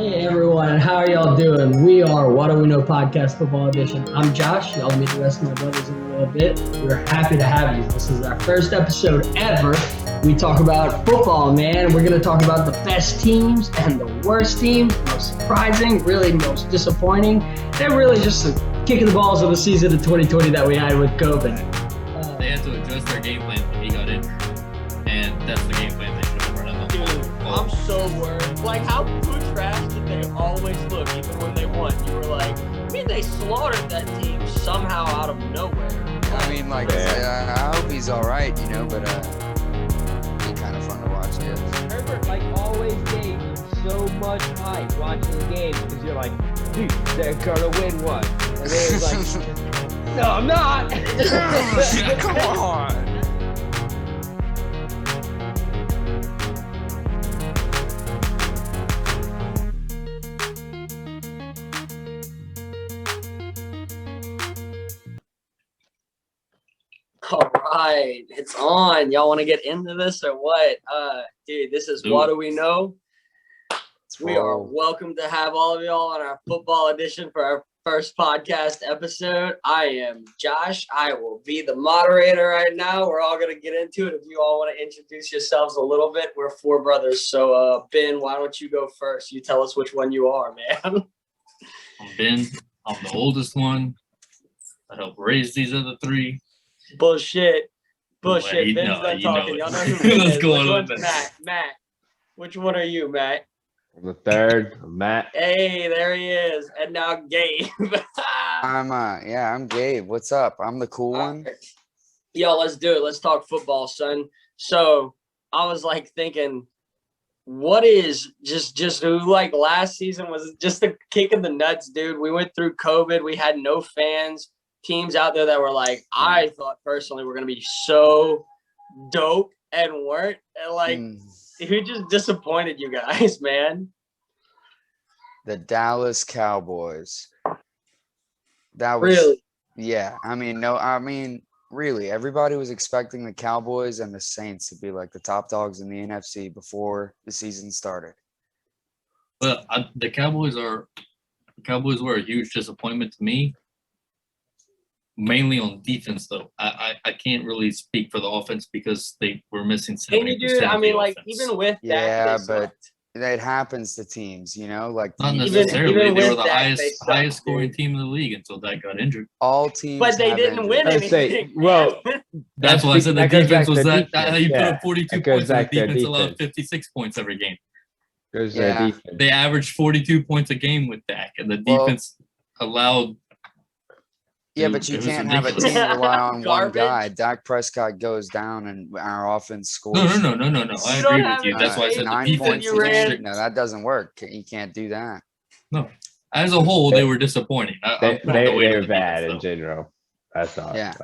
Hey everyone, how are y'all doing? We are Whadoweknow Podcast Football Edition. I'm Josh. Y'all meet the rest of my brothers in a little bit. We're happy to have you. This is our first episode ever. We talk about football, man. We're going to talk about the best teams and the worst teams, most surprising, really most disappointing, and really just kicking the balls of the season of 2020 that we had with COVID. They had to adjust their game plan when he got injured, and that's the game plan they should have run on the Dude, I'm so worried. Like, how trash did they always look, even when they won? You were like, they slaughtered that team somehow out of nowhere. I mean, I hope he's all right, but be kind of fun to watch, I guess. Herbert, always gave you so much hype watching the games because you're like, dude, they're gonna win one. And then it's like, no, I'm not. Come on. All right, it's on. Y'all want to get into this or what? Dude, this is What Do We Know? We are welcome to have all of y'all on our football edition for our first podcast episode. I am Josh. I will be the moderator right now. We're all going to get into it. If you all want to introduce yourselves a little bit, we're four brothers. So, Ben, why don't you go first? You tell us which one you are, man. I'm Ben. I'm the oldest one. I helped raise these other three. Bullshit. Well, Ben's done talking. Y'all know who Ben What's is. going Which on, one's Matt? Which one are you, Matt? I'm the third. I'm Matt. Hey, there he is. And now Gabe. I'm Gabe. What's up? I'm the cool one. Yo, let's do it. Let's talk football, son. So I was thinking, what is just who last season was just a kick in the nuts, dude. We went through COVID. We had no fans. Teams out there that were I thought personally were going to be so dope and weren't. And who just disappointed you guys, man? The Dallas Cowboys. That was Really? Yeah. Really, everybody was expecting the Cowboys and the Saints to be the top dogs in the NFC before the season started. Well, the Cowboys were a huge disappointment to me. Mainly on defense, though. I can't really speak for the offense because they were missing 70%. Can you do it? I mean, even with that, yeah, but it happens to teams, Not necessarily. even they were with the that, highest scoring team in the league until that got injured. All teams, but they didn't win anything. That's why I said the defense was that. You put up 42 points, and the defense defense allowed 56 points every game. Goes their defense. They averaged 42 points a game with Dak, and the defense allowed. Yeah, but you can't have a team rely on one Garbage. guy. Dak Prescott goes down and our offense scores. No. I agree with you. That's why I said the 9 defense points. was No, that doesn't work. You can't do that. No, as a whole, they were disappointing. They were bad in general. That's all. Yeah.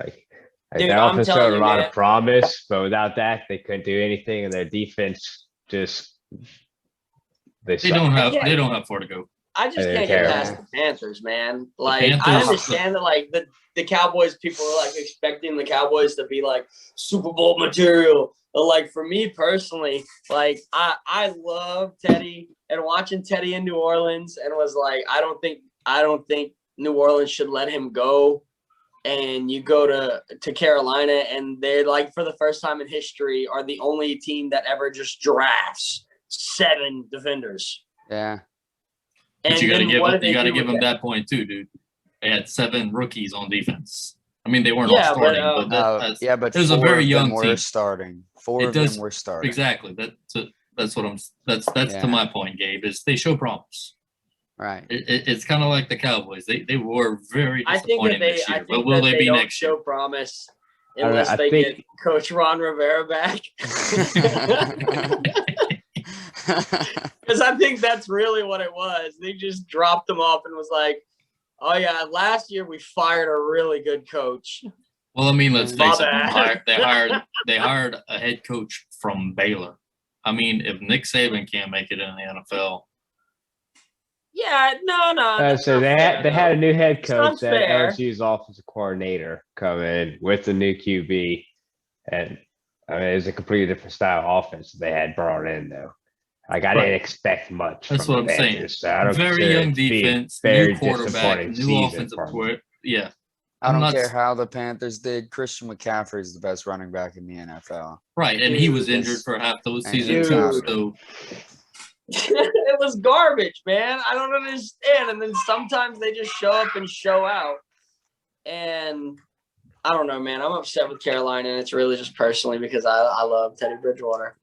Dude, their I'm offense telling showed a you, lot man. of promise, but without that, they couldn't do anything, and their defense just They suck. don't have far to go. I just They're can't get terrible. past the Panthers, man. Panthers- I understand that the Cowboys, people were expecting the Cowboys to be Super Bowl material. But for me personally, I love Teddy and watching Teddy in New Orleans and was I don't think New Orleans should let him go. And you go to Carolina and they're for the first time in history are the only team that ever just drafts 7 defenders. Yeah. But you got to give them that point too, dude. They had 7 rookies on defense. I mean, they weren't all starting, but it was a very young team. Starting. Four of them were starting. Exactly. That's to my point, Gabe. Is they show promise. Right. It's kind of like the Cowboys. They were very disappointing this year. But will that they be don't next show year? promise unless I they think- get Coach Ron Rivera back. Because I think that's really what it was. They just dropped them off and was oh yeah, last year we fired a really good coach. Well, I mean, let's face it. bad. They hired a head coach from Baylor. I mean, if Nick Saban can't make it in the NFL, Yeah, no. So they had a new head It's not coach, that fair. LSU's offensive coordinator, come in with the new QB, and it was a completely different style offense that they had brought in though. Like I didn't expect much. That's from what the I'm saying. Panthers, so I don't Very consider young it to be a defense, very new quarterback, disappointing new season offensive for me. court. Yeah. I I'm don't not care s- how the Panthers did. Christian McCaffrey is the best running back in the NFL. Right. And he was Dude, injured for half those and he seasons was too. out. So It was garbage, man. I don't understand. And then sometimes they just show up and show out. And I don't know, man. I'm upset with Carolina, and it's really just personally because I love Teddy Bridgewater.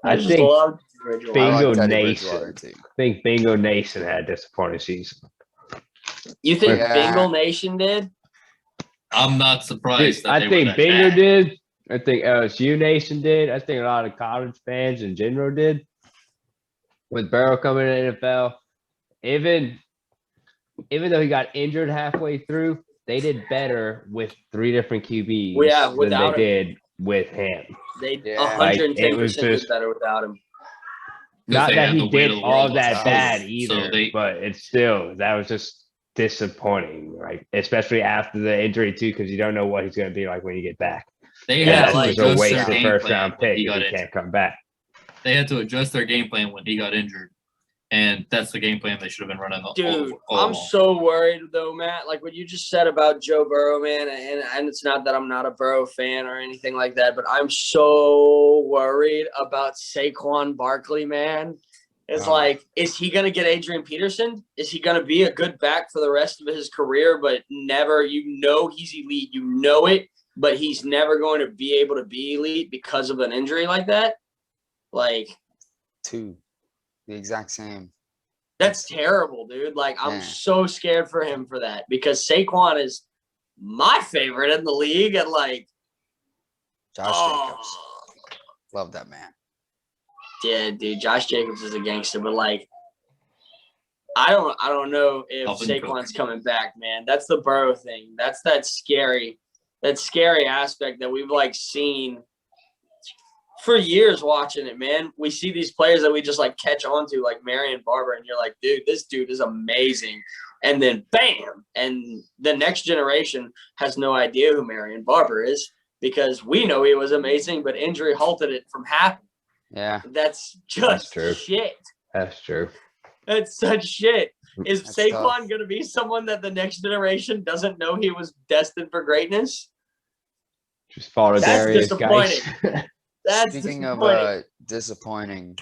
I just think love Teddy Bridgewater. I Bingo like Teddy Nation. Bridgewater too. I think Bingo Nation had a disappointing season. You think Yeah. Bengal Nation did? I'm not surprised that I they were think that Bingo bad. did. I think LSU Nation did. I think a lot of college fans in general did. With Burrow coming to the NFL, even though he got injured halfway through, they did better with 3 different QBs Yeah, than without they him. did with him. They Yeah. 110% did just- better without him. Not they that had he to wait did till the all world was that out. bad So either, they- but it's still that was just disappointing. Like especially after the injury too, because you don't know what he's going to be like when you get back. They And Yeah, had that's to like, just a adjust waste their of game first plan round when pick he if got he injured. can't come back. They had to adjust their game plan when he got injured. And that's the game plan they should have been running all Dude, all I'm along. so worried though, Matt. Like what you just said about Joe Burrow, man, and it's not that I'm not a Burrow fan or anything like that, but I'm so worried about Saquon Barkley, man. It's like, is he going to get Adrian Peterson? Is he going to be a good back for the rest of his career, but never, he's elite, it, but he's never going to be able to be elite because of an injury like that? Like, 2. The exact same. that's terrible, dude. Like, I'm Yeah. so scared for him for that because Saquon is my favorite in the league. And like, Josh oh, Jacobs. Love that man. yeah, dude, Josh Jacobs is a gangster, but like, I don't know if Alvin Saquon's Cook. coming back, man. That's the Burrow thing. That's that scary aspect that we've like seen for years watching it, man. We see these players that we just like catch on to, like Marion Barber, and you're like, dude, this dude is amazing. And then bam, and the next generation has no idea who Marion Barber is because we know he was amazing, but injury halted it from happening. Yeah. That's just true. shit. That's true. That's such shit. Is That's Saquon tough. going to be someone that the next generation doesn't know he was destined for greatness? Just follow That's Darius, guys. That's Speaking of disappointing. disappointing,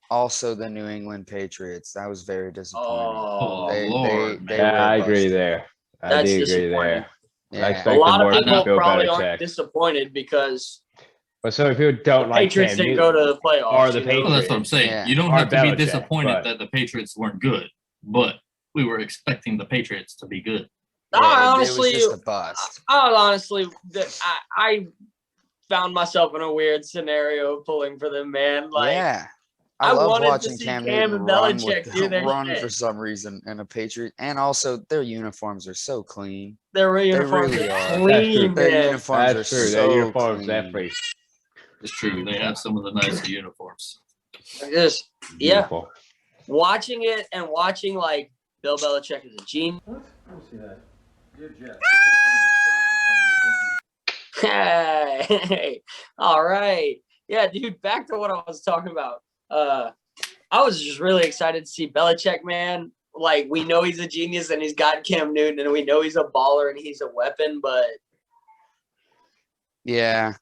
also the New England Patriots. That was very disappointing. Oh, They- Lord, they- man. Yeah, I were agree busted. there. I That's do agree disappointing. there. I Yeah. a expected lot more of from people Bill probably Belichick. aren't disappointed because But so if people don't the like Patriots Cam didn't Newton, go to the playoffs. or the you know? Well, that's what I'm saying. Yeah. You don't Or have to be Belichick, disappointed but- that the Patriots weren't good, but we were expecting the Patriots to be good. I It honestly, was just a bust. I found myself in a weird scenario pulling for them, man. Like, Yeah. I I love wanted to watching see Cam Cam Newton and run, Belichick do their run shit. for some reason in a Patriot. And also, their uniforms are so clean. Their uniforms really are are. clean, Their man. uniforms are that's true. so Their uniforms clean. definitely It's true. They have some of the nicer uniforms. Just yeah, beautiful. watching it and watching like Bill Belichick is a genius. Hey, all right. Yeah, dude, back to what I was talking about. I was just really excited to see Belichick, man. Like, we know he's a genius and he's got Cam Newton and we know he's a baller and he's a weapon, but Yeah.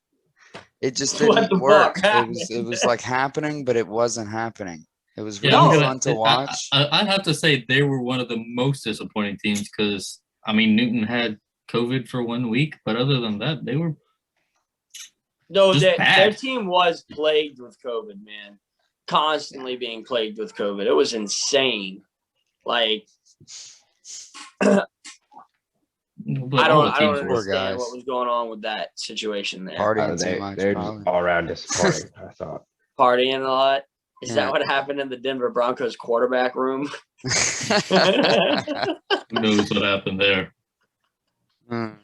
It just What didn't the work. fuck It was like happening, but it wasn't happening. It was Yeah, really No. fun to watch. I'd have to say they were one of the most disappointing teams because, I mean, Newton had COVID for 1 week, but other than that, they were no, Just their bad. team was plagued with COVID, man. Constantly being plagued with COVID. It was insane. Like, but I all don't the teams were. Poor understand guys. what was going on with that situation there. Partying too much, They're probably. just all around disappointing. I thought. Partying a lot. Is Yeah. that what happened in the Denver Broncos quarterback room? Who knows what happened there? Uh-oh.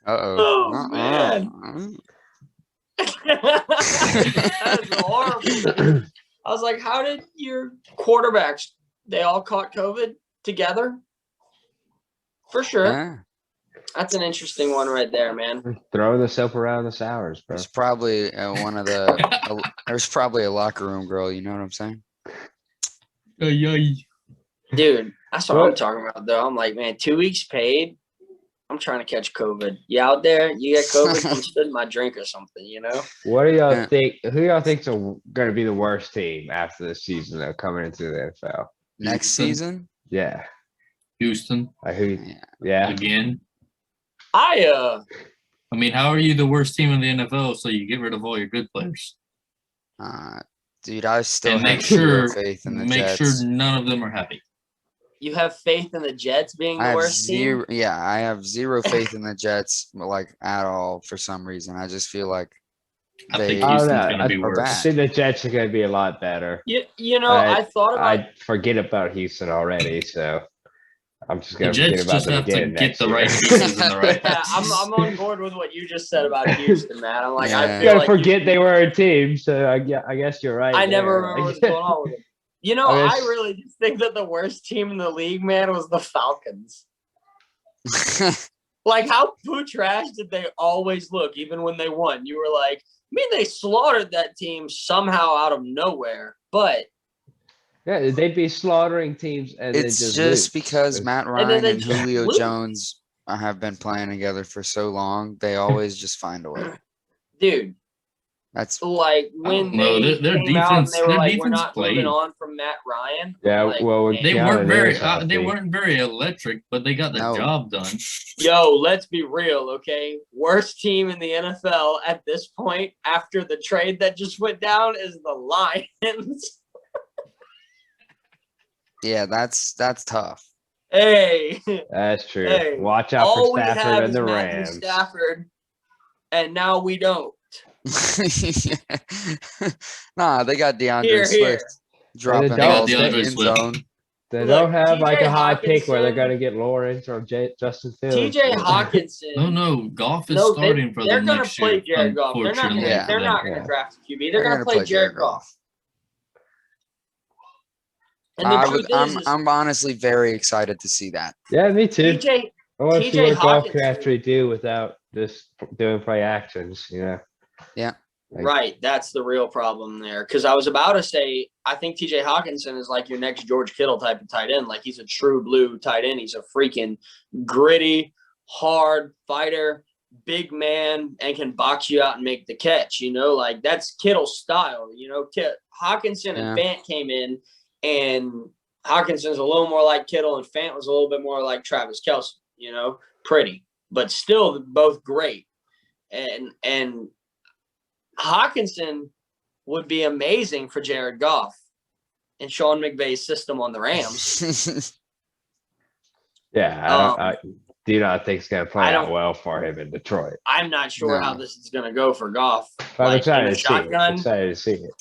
Oh, man. That is horrible. I was like, how did your quarterbacks, they all caught COVID together? For sure. Yeah. That's an interesting one right there, man. Throwing the soap around the sours, bro. There's probably there's probably a locker room girl. You know what I'm saying? Dude, that's what I'm What? talking about, though. I'm like, man, 2 weeks paid. I'm trying to catch COVID. You out there? You get COVID? Come spit in my drink or something, you know? What do y'all Yeah. think? Who y'all think's going to be the worst team after this season, though, coming into the NFL? Next Houston. season? Yeah. Houston Yeah. again. I mean, how are you the worst team in the NFL? So you get rid of all your good players Dude, I still and have make zero sure faith in the Jets. none of them are happy. You have faith in the Jets being I the have worst team? I have zero faith in the Jets, like at all for some reason. I just feel like I they think I don't Houston's know. going to be are I worse. think the Jets are going to be a lot better. You know, I thought about I forget about Houston already, so I'm just The going to forget Jets about just them have to again get next the year. right pieces in the right Yeah, places. I'm on board with what you just said about Houston, man. I'm like, Yeah. I You feel gotta like forget they were a team, so I guess you're right. I never there. remember Like- what's going on with them. You know, I I guess- really just think that the worst team in the league, man, was the Falcons. Like, how poo trash did they always look, even when they won? You were like, I mean, they slaughtered that team somehow out of nowhere, but Yeah, they'd be slaughtering teams and it's then just lose. because It's- Matt then Ryan they and just Julio lose. Jones have been playing together for so long. They always just find a way. dude, That's like I when don't know. they Their came out and defense- they were their like, we're defense not moving played. on from Matt Ryan. Yeah, Like, well, man, They Keanu weren't very is healthy. they weren't very electric, but they got the No. job done. yo, let's be real, okay? Worst team in the NFL at this point after the trade that just went down is the Lions. yeah, that's tough. Hey, That's true. Hey, Watch out all for we Stafford have and is the Matthew Rams. Stafford, and now we don't. Nah, they got DeAndre Here, here. Swift dropping don't- balls in the DeAndre end Swift. zone. They Look, don't have like TJ a high pick where they're Hawkinson- going to get Lawrence or Justin Fields. TJ Hawkinson. No, Goff is No, starting for they're them gonna next play year. Jared Goff. They're not. Unfortunately, Gonna, Yeah. they're for not them. going to Yeah. draft a QB. They're They're going to play Jared Goff. And the truth is, I'm honestly very excited to see that. Yeah, me too. TJ. I want to see TJ what Goff can Hawkinson- actually do without just doing play actions, you know? Like- Right, that's the real problem there. Because I was about to say, I think TJ Hawkinson is like your next George Kittle type of tight end. Like he's a true blue tight end. He's a freaking gritty, hard fighter, big man, and can box you out and make the catch. You know, like that's Kittle's style. You know, Hawkinson and Yeah. Fant came in, and Hawkinson's a little more like Kittle, and Fant was a little bit more like Travis Kelce. You know, pretty, but still both great. And Hawkinson would be amazing for Jared Goff and Sean McVay's system on the Rams. Yeah, I do not think it's going to play I out don't- well for him in Detroit. I'm not sure how No. this is going to go for Goff. But I'm Like, in excited a to see it. shotgun? Excited to see it.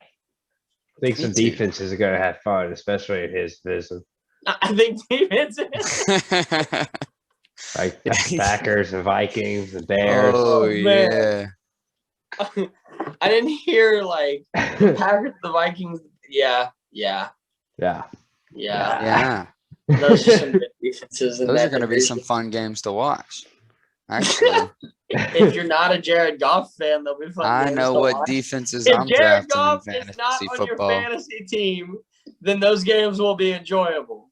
I think Me some too. defenses are going to have fun, especially in his division. I think defense. Like the Packers and Vikings and Bears. oh Oh, yeah. man. I didn't hear like the Packers, the Vikings. Yeah. Yeah. Yeah. Those are some good defenses. In Those that are going to be some division. fun games to watch. Actually, If you're not a Jared Goff fan, they'll be fun. I games know to what watch. defenses If I'm Jared drafting Goff in is not fantasy on your football. fantasy team, then those games will be enjoyable.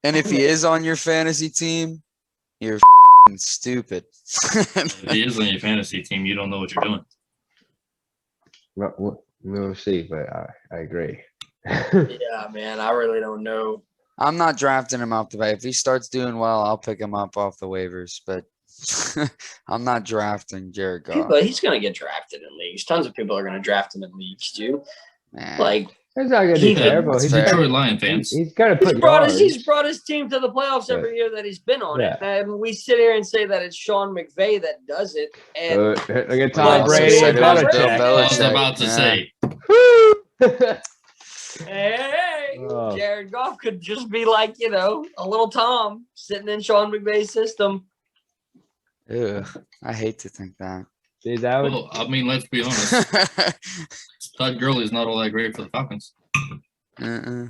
And if he is on your fantasy team, you're stupid. If he is on your fantasy team, you don't know what you're doing. We'll see, but I agree. Yeah, man, I really don't know. I'm not drafting him off the bat. If he starts doing well, I'll pick him up off the waivers. But I'm not drafting Jared Goff. But he's gonna get drafted in leagues. Tons of people are gonna draft him in leagues, dude. Man. Like He's not going to be He- terrible. That's He's, fair. Detroit Lion fans. he's going to he's put brought, yards. he's brought his team to the playoffs every year that he's been on it. And we sit here and say that it's Sean McVay that does it. And Look at Well, Tom I Brady said and it was Bill Belichick. I was Belichick. about to Yeah. say. hey, Oh. Jared Goff could just be like, you know, a little Tom sitting in Sean McVay's system. Ugh, I hate to think that. Dude, that would, Well, I mean, let's be honest. Todd Gurley's not all that great for the Falcons. Uh-uh.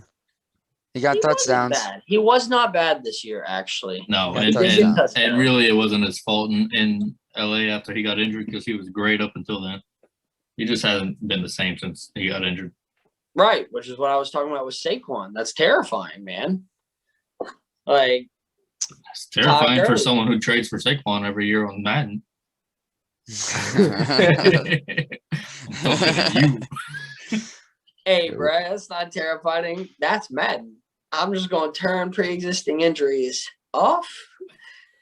He got He wasn't touchdowns. bad. He was not bad this year, actually. No, Yeah, and, touchdown. and really it wasn't his fault in LA after he got injured because he was great up until then. He just hasn't been the same since he got injured. Right, which is what I was talking about with Saquon. That's terrifying, man. Like, It's terrifying for Gurley. someone who trades for Saquon every year on Madden. I'm talking to you. hey, bro, that's not terrifying. That's Madden. I'm just going to turn pre-existing injuries off.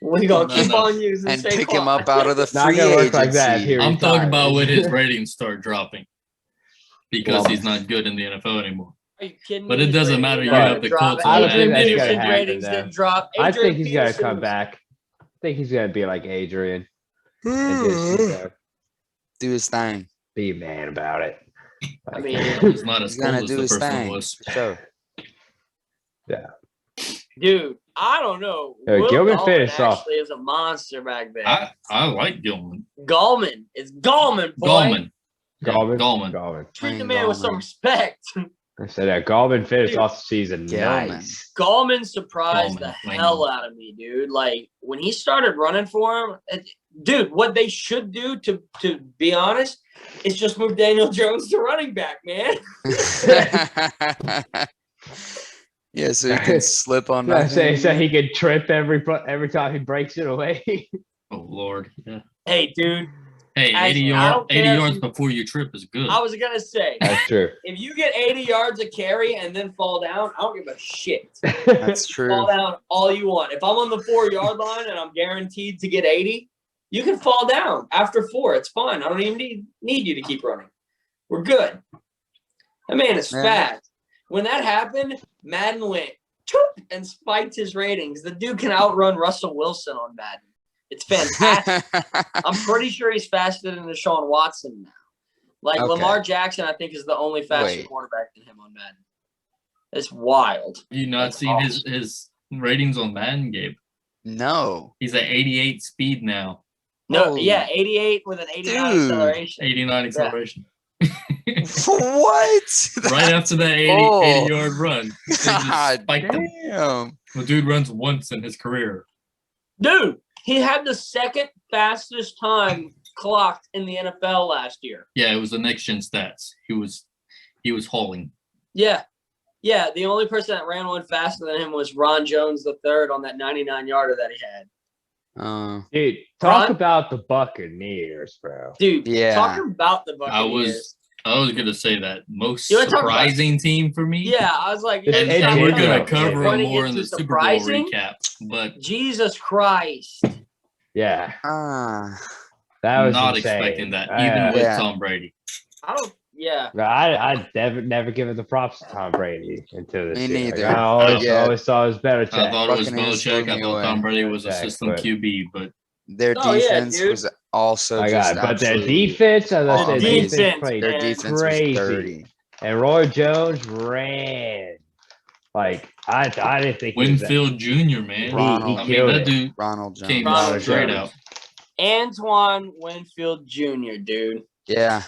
We're going to No, keep no. on using and Saquon. pick him up out of the Not free gonna work agency. like that here. I'm talking about when his Retired. ratings start dropping because Well, he's not good in the NFL anymore. Are you kidding But me? it His doesn't ratings matter. You didn't have the drop. Colts I don't Adrian think that's Peterson's gonna happen, ratings though. didn't drop. I Adrian think he's gonna Peterson come was- back. I think he's gonna be like Adrian and just Do his thing. be a man about it. I Like, mean, He's not as He's cold gonna as do the his first one thing. was. For sure. Dude, I don't know. Hey, Will Gilman Gallman finished off. actually is a monster back there. I like Gilman. Gallman. It's Gallman, boy. Gallman. Yeah, Gallman. Gallman. Gallman. Treat the Wayne man with some Gallman. respect. I said that Gallman finished Dude. off the season. Gallman. Nice. Gallman surprised Gallman, the Wayne hell Gallman. out of me, dude. Like, when he started running for him, dude, what they should do, to be honest, is just move Daniel Jones to running back, man. Yeah, so he can slip on I that. say so he could trip every time he breaks it away. Oh Lord. Yeah. Hey, dude, Hey, Actually, 80 I don't 80 care if yards you- before you trip is good. I was going to say, That's true. if you get 80 yards of carry and then fall down, I don't give a shit. That's true. Fall down all you want. If I'm on the 4-yard line and I'm guaranteed to get 80, you can fall down after 4. It's fine. I don't even need you to keep running. We're good. That man is Yeah. fast. When that happened, Madden went choop and spiked his ratings. The dude can outrun Russell Wilson on Madden. It's fantastic. I'm pretty sure he's faster than Deshaun Watson now. Like Okay. Lamar Jackson, I think, is the only faster Wait. quarterback than him on Madden. It's wild. you not That's seen his ratings on Madden, Gabe? No. He's at 88 speed now, No, Holy- yeah, 88 with an 89 Dude. acceleration. 89 acceleration. What? Right after that 80, Oh. 80-yard run, they just God spiked him. damn. The dude runs once in his career. Dude, he had the second fastest time clocked in the NFL last year. Yeah, it was the next gen stats. He was hauling. Yeah. Yeah, the only person that ran one faster than him was Ron Jones III on that 99-yarder that he had. Dude, talk Ron? about the Buccaneers, bro. Dude, Yeah. talking about the I Buccaneers. was gonna say that most You wanna talk about- surprising team for me. Yeah, I was like, And- And, and and we're Jimmy gonna G. cover them Pointing more it in to the Super Bowl surprising? recap. But Jesus Christ. Yeah, Ah. that was not insane. expecting that, even with Yeah. Tom Brady. I don't, yeah. No, I never given the props to Tom Brady until this Me year. Like, neither. I always, Yeah. always saw his better I check. thought it was Buccaneers blew Belichick. I me thought away. Tom Brady was a Belichick, system but- QB, but Their Oh, yeah, defense dude. was also My just God, but their absolutely defense, as I said, amazing. Defense, played Their man. defense crazy. was dirty. And Roy Jones ran. Like I didn't think he was that- Winfield Jr. Man, Ronald. I He mean killed that it. dude Ronald Jones. came Ronald straight Jones. out. Antoine Winfield Jr., dude. Yeah,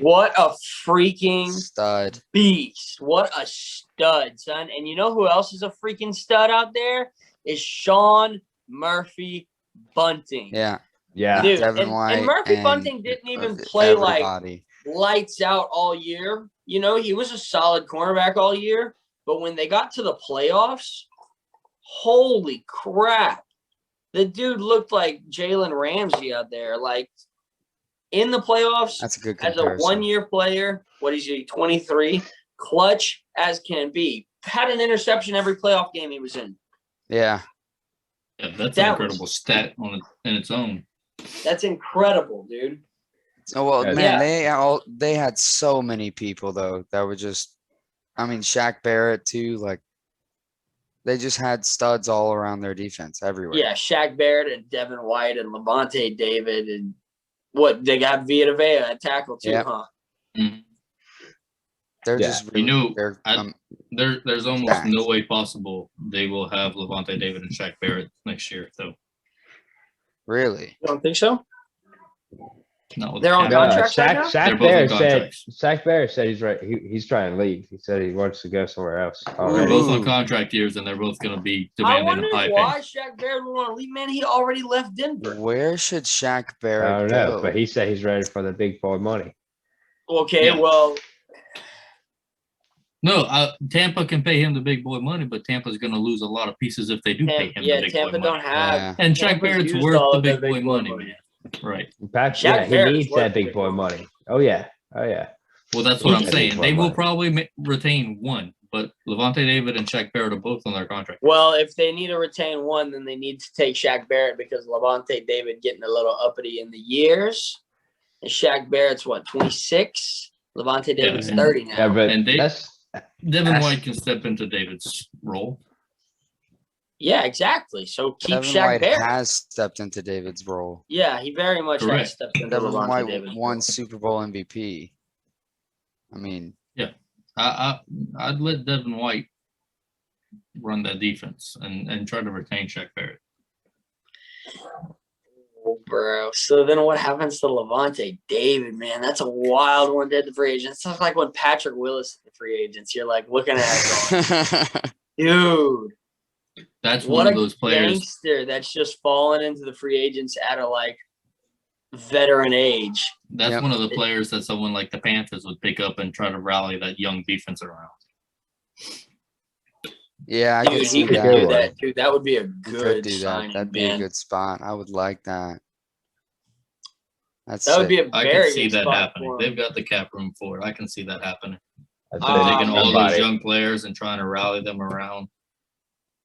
What a freaking stud. beast. What a stud, son. And you know who else is a freaking stud out there? Is Sean Murphy Bunting. Yeah. Yeah. Dude, Devin White and Murphy and Bunting didn't even of play like everybody. lights out all year. You know, he was a solid cornerback all year. But when they got to the playoffs, holy crap. The dude looked like Jalen Ramsey out there. Like, in the playoffs, That's a good as a comparison. one-year player, what is he, 23? Clutch as can be. Had an interception every playoff game he was in. Yeah. Yeah, that's That an was- incredible stat in its own. That's incredible, dude. Oh well, Yeah. man, they had so many people though that were just. I mean, Shaq Barrett too. Like, they just had studs all around their defense everywhere. Yeah, Shaq Barrett and Devin White and Levante David and what they got Vita Vea at tackle too, Yep. huh? Mhm. They're Yeah. just. You Really, knew they're, there's almost Stacked. no way possible they will have Levante David and Shaq Barrett next year. So really. You don't think so? Not with They're the on Cowboys. contract right now? Shaq both on Barrett said. contracts. Shaq Barrett said he's right. He's trying to leave. He said he wants to go somewhere else. They're Already. both on Ooh. contract years, and they're both going to be I demanding wonder a high why pay. Shaq Barrett would want to leave. Man, he already left Denver. Where should Shaq I Barrett don't know, go? but he said he's ready for the big boy money. Okay, Yeah. well, No, Tampa can pay him the big boy money, but Tampa's going to lose a lot of pieces if they do pay him the big Tampa boy don't money. have. Yeah. And Shaq Tampa's Barrett's used worth all the of big their boy money, man. Right. Pat, Shaq yeah, he Barrett's needs worth that big big boy boy money. Oh yeah. Oh yeah. Well, that's what I'm He's saying. big They boy will money. probably retain one, but Levante David and Shaq Barrett are both on their contract. Well, if they need to retain one, then they need to take Shaq Barrett because Levante David getting a little uppity in the years. And Shaq Barrett's what, 26? Levante Yeah, David's and- 30 now. Yeah, but And they- that's Devin That's- White can step into David's role. Yeah, exactly. So keep Devin Shaq White Barrett. has stepped into David's role. Yeah, he very much Correct. has stepped into Devin Levante White David. won Super Bowl MVP. I mean, I'd let Devin White run that defense and try to retain Shaq Barrett. Oh, bro. So then what happens to Levante David, man? That's a wild one dead to free agents. It's like when Patrick Willis is the free agents. You're like looking at it going, dude, That's what one a of those players. gangster that's just fallen into the free agents at a like veteran age. That's Yep. one of the players that someone like the Panthers would pick up and try to rally that young defense around. yeah, I could Dude, see he could that. do that. Dude, that would be a He could good do that. signing, That'd be man. a good spot. I would like that. That's That would be sick. a I very can see good that spot happening. for him. They've got the cap room for it. I can see that happening. that's Ah, They're taking all those somebody. young players and trying to rally them around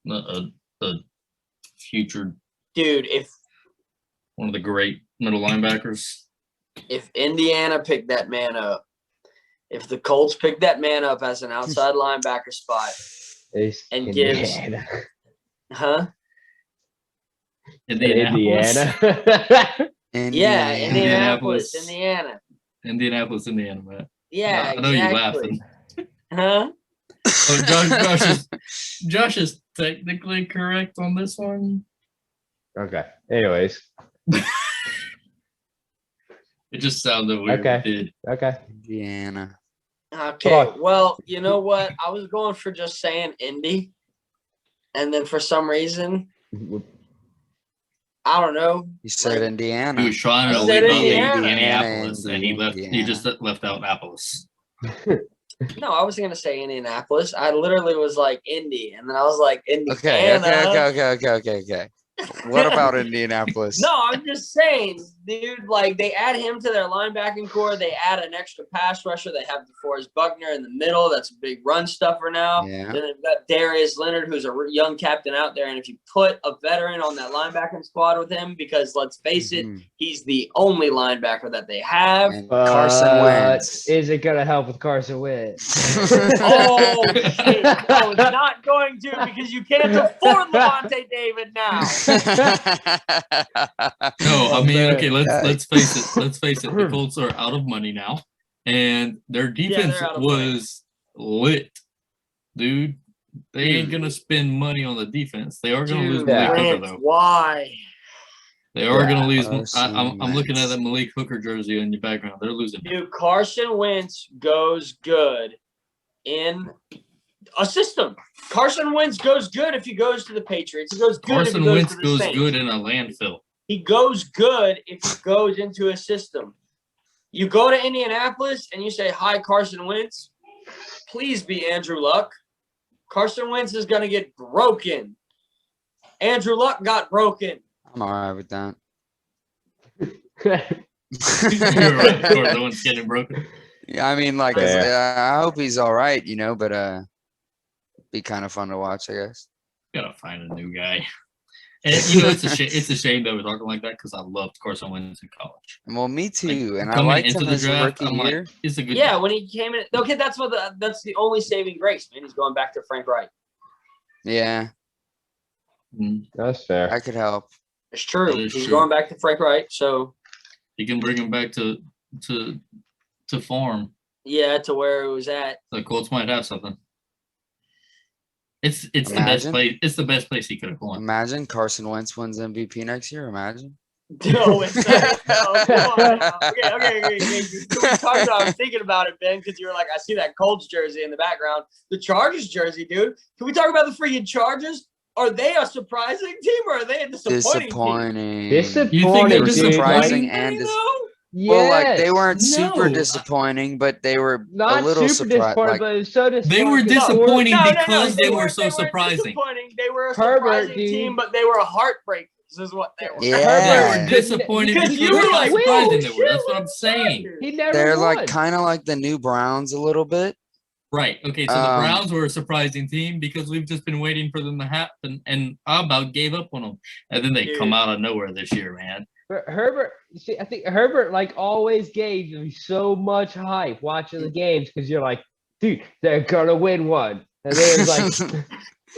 the future, Dude, one of the great middle linebackers. if Indiana picked that man up, if the Colts picked that man up as an outside linebacker spot, It's and Indiana. huh? Indianapolis. Yeah, Indianapolis. Indianapolis, Indiana. Indianapolis, man. Yeah, I know you're exactly. laughing. Huh? Oh, Josh is technically correct on this one. Okay. Anyways. It just sounded weird. Okay. It did. Okay. Indiana. Okay, on. well, you know what? I was going for just saying Indy, and then for some reason, I don't know. You said Like- Indiana. He was trying to I said leave out Indiana. Indianapolis, and he left. He Indiana. just left out Annapolis. No, I was gonna say Indianapolis. I literally was like Indy, and then I was like Okay, Indiana. okay. What about Indianapolis? No, I'm just saying, dude. Like they add him to their linebacking core. They add an extra pass rusher. They have DeForest Buckner in the middle. That's a big run stuffer now. Yeah. Then they've got Darius Leonard, who's a young captain out there. And if you put a veteran on that linebacking squad with him, because let's face it, Mhm. he's the only linebacker that they have. And Carson Wentz. Is it gonna help with Carson Wentz? Oh shit! No, it's not going to because you can't afford Levante David now. No, I mean, man. okay, let's face it. Let's face it. The Colts are out of money now, and their defense they're out of money. was lit, dude. They ain't gonna spend money on the defense. They are gonna lose Dude, Malik Hooker Lance, though. why? They are gonna lose. Carson I'm looking at Wentz. that Malik Hooker jersey in your background. They're losing. Dude, Carson Wentz goes good in a system. Carson Wentz goes good if he goes to the Patriots. He goes good Carson if he goes Wentz to the goes Saints. good in a landfill. He goes good if he goes into a system. You go to Indianapolis and you say, hi, Carson Wentz. Please be Andrew Luck. Carson Wentz is going to get broken. Andrew Luck got broken. I'm all right with that. You're right. Of course, no one's getting broken. Yeah, I mean, like, Yeah. I hope he's all right, but be kind of fun to watch, I guess. Gotta find a new guy. And you know, it's a shame. It's a shame that we're talking like that because I loved Carson Wentz in college. Well, me too, and I Coming liked into him the as a draft, rookie I'm like, year. he's a good. Yeah, guy. when he came in. Okay, that's the only saving grace, man. He's going back to Frank Wright. Yeah, Mhm. That's fair. that could help. It's true. That is He's true. going back to Frank Wright. So He can bring him back to form. yeah, to where it was at. The Colts might have something. It's the best Imagine. place. It's the best place he could have gone. Imagine Carson Wentz wins MVP next year. Imagine. No, it's not. No, come on now. Okay. Can we talk about? I'm thinking about it, Ben, because you were like, I see that Colts jersey in the background, the Chargers jersey, dude. Can we talk about the freaking Chargers? Are they a surprising team or are they a disappointing team? Disappointing, they're dude. surprising Like, and yes. well, like they weren't super No. disappointing, but they were Not a little super surprised. disappointing, Like, but it was so disappointing. They were because disappointing No, because they were weren't- so weren't surprising. disappointing. They were a Herbert, surprising dude. team, but they were heartbreakers, is what they were. They yeah, were disappointing Because because you were of how like, surprising "Oh, they were. That's shit, what I'm saying. He never they're won. like kind of like the new Browns a little bit. Right. Okay. So the Browns were a surprising team because we've just been waiting for them to happen, and I about gave up on them, and then they Dude. come out of nowhere this year, man. But Herbert, see, I think Herbert like always gave me so much hype watching the games because you're like, dude, they're gonna win one, and then it's like,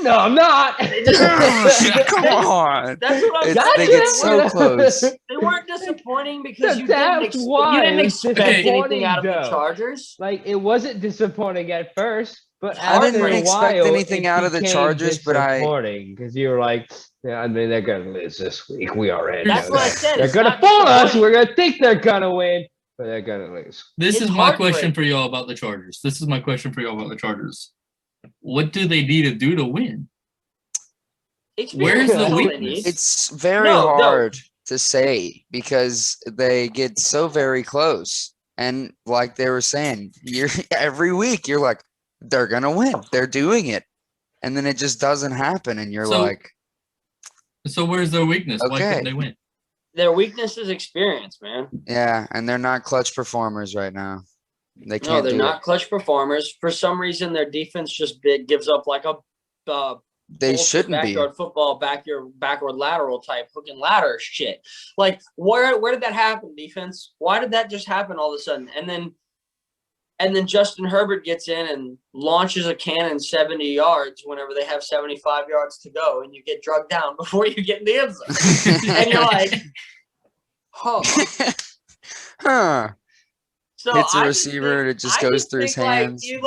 no, I'm not. Come on, That's what I'm It's, saying. they get so close. They weren't disappointing because you That's didn't, why you didn't it was expect anything out of the disappointing, though. Chargers. Like it wasn't disappointing at first, but I after didn't a expect while, anything it out of the became Chargers, but I- disappointing because you were like, yeah, I mean, they're gonna lose this week. We already That's know what I that. said, They're it's gonna not fool us. disappointing. We're gonna think they're gonna win, but they're gonna lose. This It's is my question heartbreaking. for y'all about the Chargers. This is my question for y'all about the Chargers. What do they need to do to win? Experience Where's is the all they weakness? need. It's very No. hard to say because they get so very close. And like they were saying, you're every week you're like, they're gonna win. They're doing it. And then it just doesn't happen. And you're So- like, So where's their weakness? Why Okay. couldn't they win? Their weakness is experience, man. yeah, and they're not clutch performers right now. They No, can't they're do not clutch performers. For some reason, their defense just gives up like a They bullshit shouldn't be. backyard football, backward lateral type hook and ladder shit. Like where did that happen, defense? Why did that just happen all of a sudden? And then Justin Herbert gets in and launches a cannon 70 yards whenever they have 75 yards to go, and you get drugged down before you get in the end zone. And you're like, oh. Huh. So Hits a I just receiver, think- it just I goes through his think, like, hands. you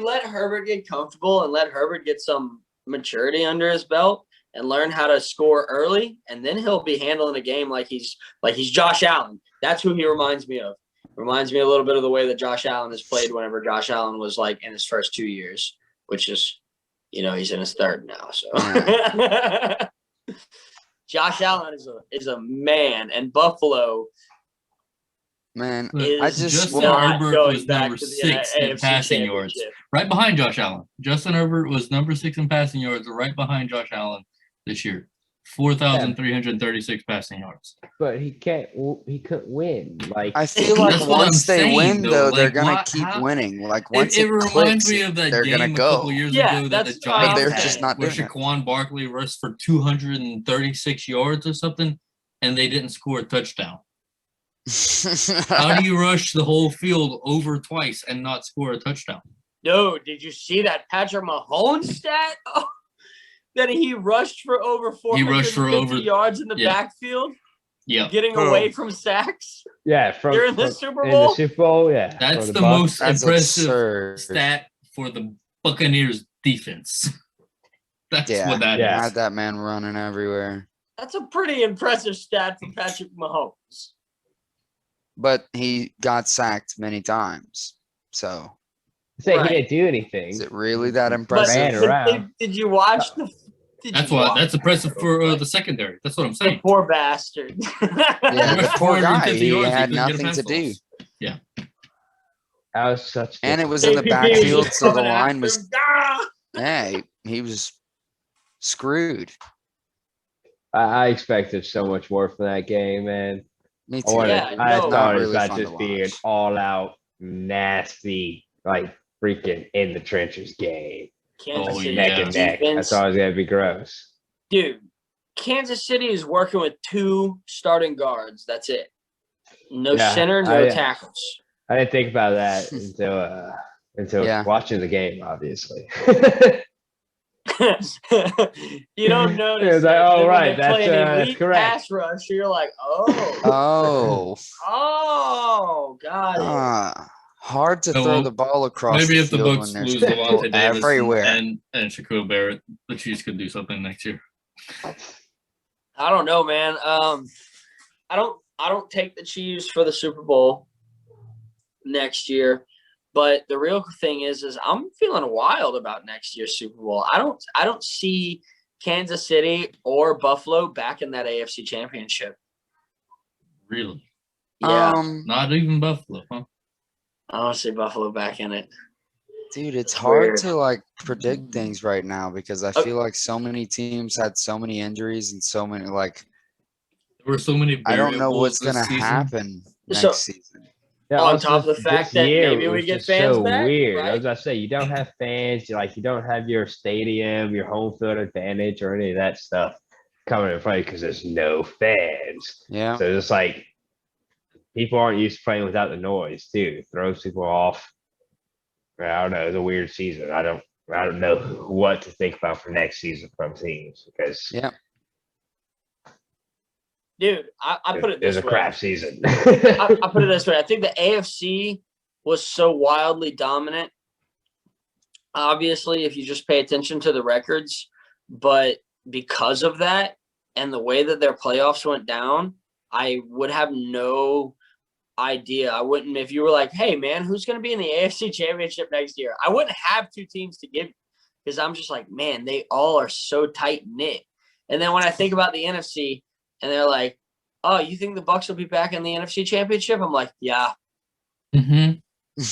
let Herbert get comfortable and let Herbert get some maturity under his belt and learn how to score early, and then he'll be handling a game like he's Josh Allen. That's who he reminds me of. Reminds me a little bit of the way that Josh Allen has played whenever Josh Allen was like in his first 2 years, which is, he's in his third now. So Josh Allen is a man, and Buffalo Man, is I just Justin not Herbert going was back number to the 6 in AFC passing yards. Championship. Right behind Josh Allen. Justin Herbert was number 6 in passing yards, right behind Josh Allen this year. 4,336 passing yards. But he couldn't win. Like I feel like That's what I'm once they saying, win, though. though, they're Like, gonna why- keep how- winning. Like once It it, reminds clicks, me of that they're game gonna a go. couple years Yeah, ago that the that's what I'm Giants they're had, just not where doing it. Shaquan Barkley rushed for 236 yards or something, and they didn't score a touchdown. How do you rush the whole field over twice and not score a touchdown? No, did you see that Patrick Mahomes stat? Oh, that he rushed for over 450 yards in the yeah. backfield, Yeah, getting away from sacks from during the from- Super in Bowl. the Super Bowl, yeah. that's for the Bucs. most That's impressive absurd. stat for the Buccaneers defense. That's Yeah. what that is. Yeah. Had that man running everywhere, That's a pretty impressive stat for Patrick Mahomes. but he got sacked many times. So Say Right. he didn't do anything. is it really that But impressive? Ran around. did you watch the? That's why that's impressive for the secondary. That's what I'm The saying. poor bastard. Yeah, the Rushed poor guy. 450 He yards, had couldn't get a nothing pass to do, loss. That was such. and it was in the APP backfield, just so the coming line after was. him. Ah! Yeah, he was screwed. I expected so much more from that game, man. Me I too. wanted. Yeah, I no. thought it Really was about fun to just being watch. all out nasty, like freaking in the trenches game, Kansas Oh, City yeah. neck and neck. I defense. thought it was gonna be gross. Dude, Kansas City is working with 2 starting guards. That's it. No Yeah, center, no I- tackles. I didn't think about that until Yeah. watching the game, obviously. You don't notice. It was like, it. oh, Then when right, they play that's, an elite correct. pass rush. You're like, oh, Oh, got it. hard to So, throw the ball across Maybe the if the field when Bucks there's lose people Devontae Davis everywhere. and Shaquille Barrett, the Chiefs could do something next year. I don't know, man. I don't take the Chiefs for the Super Bowl next year. But the real thing is I'm feeling wild about next year's Super Bowl. I don't see Kansas City or Buffalo back in that AFC Championship. Really? Yeah, Not even Buffalo, huh? I don't see Buffalo back in it. Dude, it's It's hard weird. to like predict things right now because I feel like so many teams had so many injuries and so many like There were so many. I don't know what's variables gonna this season. happen next So- season. Yeah, On also, top of the fact this that year maybe we was get just fans so back, weird. right? I was gonna say you don't have fans, you don't have your stadium, your home field advantage, or any of that stuff coming in play because there's no fans. Yeah. So it's like people aren't used to playing without the noise too. It throws people off. I don't know. It's a weird season. I don't know what to think about for next season from teams because Yeah. Dude, I put it it's this a way. crap season. I put it this way. I think the AFC was so wildly dominant. Obviously, if you just pay attention to the records, but because of that and the way that their playoffs went down, I would have no idea. I wouldn't, if you were like, hey, man, who's going to be in the AFC Championship next year? I wouldn't have two teams to give because I'm just like, man, they all are so tight knit. And then when I think about the NFC and they're like, oh, you think the Bucs will be back in the NFC Championship? I'm like, yeah, Mm-hmm.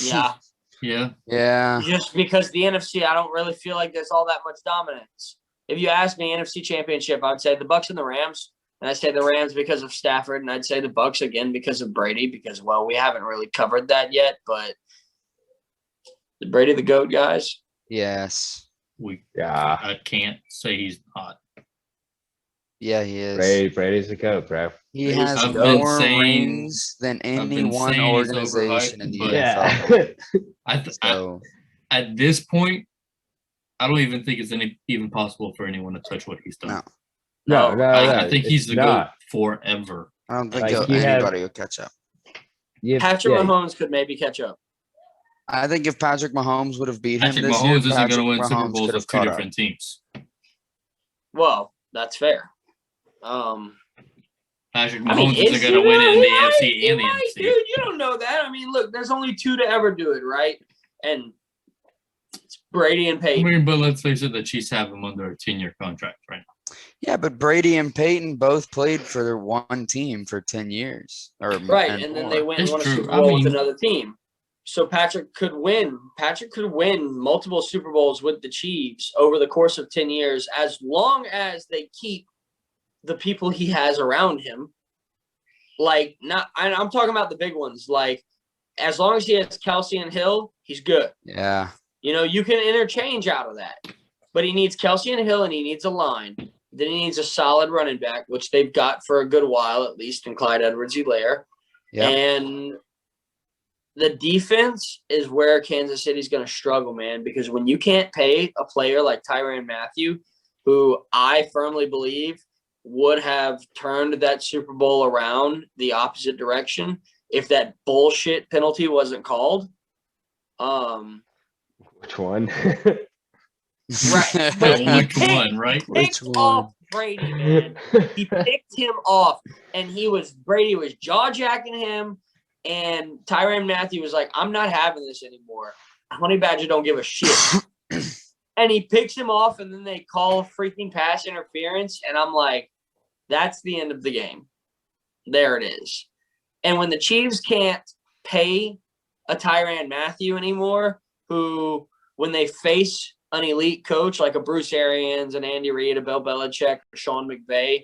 yeah. Yeah. Yeah. Just because the NFC, I don't really feel like there's all that much dominance. If you ask me NFC Championship, I would say the Bucs and the Rams. And I'd say the Rams because of Stafford, and I'd say the Bucs again because of Brady, because, well, we haven't really covered that yet, but the Brady the GOAT, guys. Yes. Yeah. I can't say he's not. Yeah, he is. Brady's the GOAT, bro. He He's has the I've been more saying- rings than any been one saying he's organization in the overhyped, but- NFL. Yeah. So At this point, I don't even think it's even possible for anyone to touch what he's done. No. No, I think he's it's the not. GOAT forever. I don't think Like, you have- anybody will catch up. Patrick Yeah, Mahomes could maybe catch up. I think if Patrick Mahomes would have beat him Patrick this Mahomes year, isn't going to Patrick win Super Mahomes Bowls could have with two caught up. different teams. Well, that's fair. Patrick I mean, Mahomes isn't is going to he win though? it in the He might, AFC he and the might, NFC. dude. You don't know that. I mean, look, there's only two to ever do it, right? And it's Brady and I Peyton. mean, but let's face it, the Chiefs have him under a 10-year contract right now. Yeah, but Brady and Peyton both played for their one team for 10 years. Right, and then they more. went and It's won a true. Super I Bowl with mean- another team. So Patrick could win. Patrick could win multiple Super Bowls with the Chiefs over the course of 10 years, as long as they keep the people he has around him. Like, I'm talking about the big ones. Like, as long as he has Kelsey and Hill, he's good. Yeah. You know, you can interchange out of that. But he needs Kelsey and Hill, and he needs a line. Then he needs a solid running back, which they've got for a good while, at least, in Clyde Edwards-Helaire. Yeah. And the defense is where Kansas City's going to struggle, man, because when you can't pay a player like Tyrann Mathieu, who I firmly believe would have turned that Super Bowl around the opposite direction if that bullshit penalty wasn't called. Which one? Right. But he Which one, right? picked Which off one? Brady, man. He picked him off, and Brady was jaw-jacking him, and Tyrann Mathieu was like, I'm not having this anymore. Honey Badger don't give a shit. And he picks him off, and then they call a freaking pass interference, and I'm like, that's the end of the game. There it is. And when the Chiefs can't pay a Tyrann Mathieu anymore, who, when they face an elite coach like a Bruce Arians, an Andy Reid, a Bill Belichick, a Sean McVay,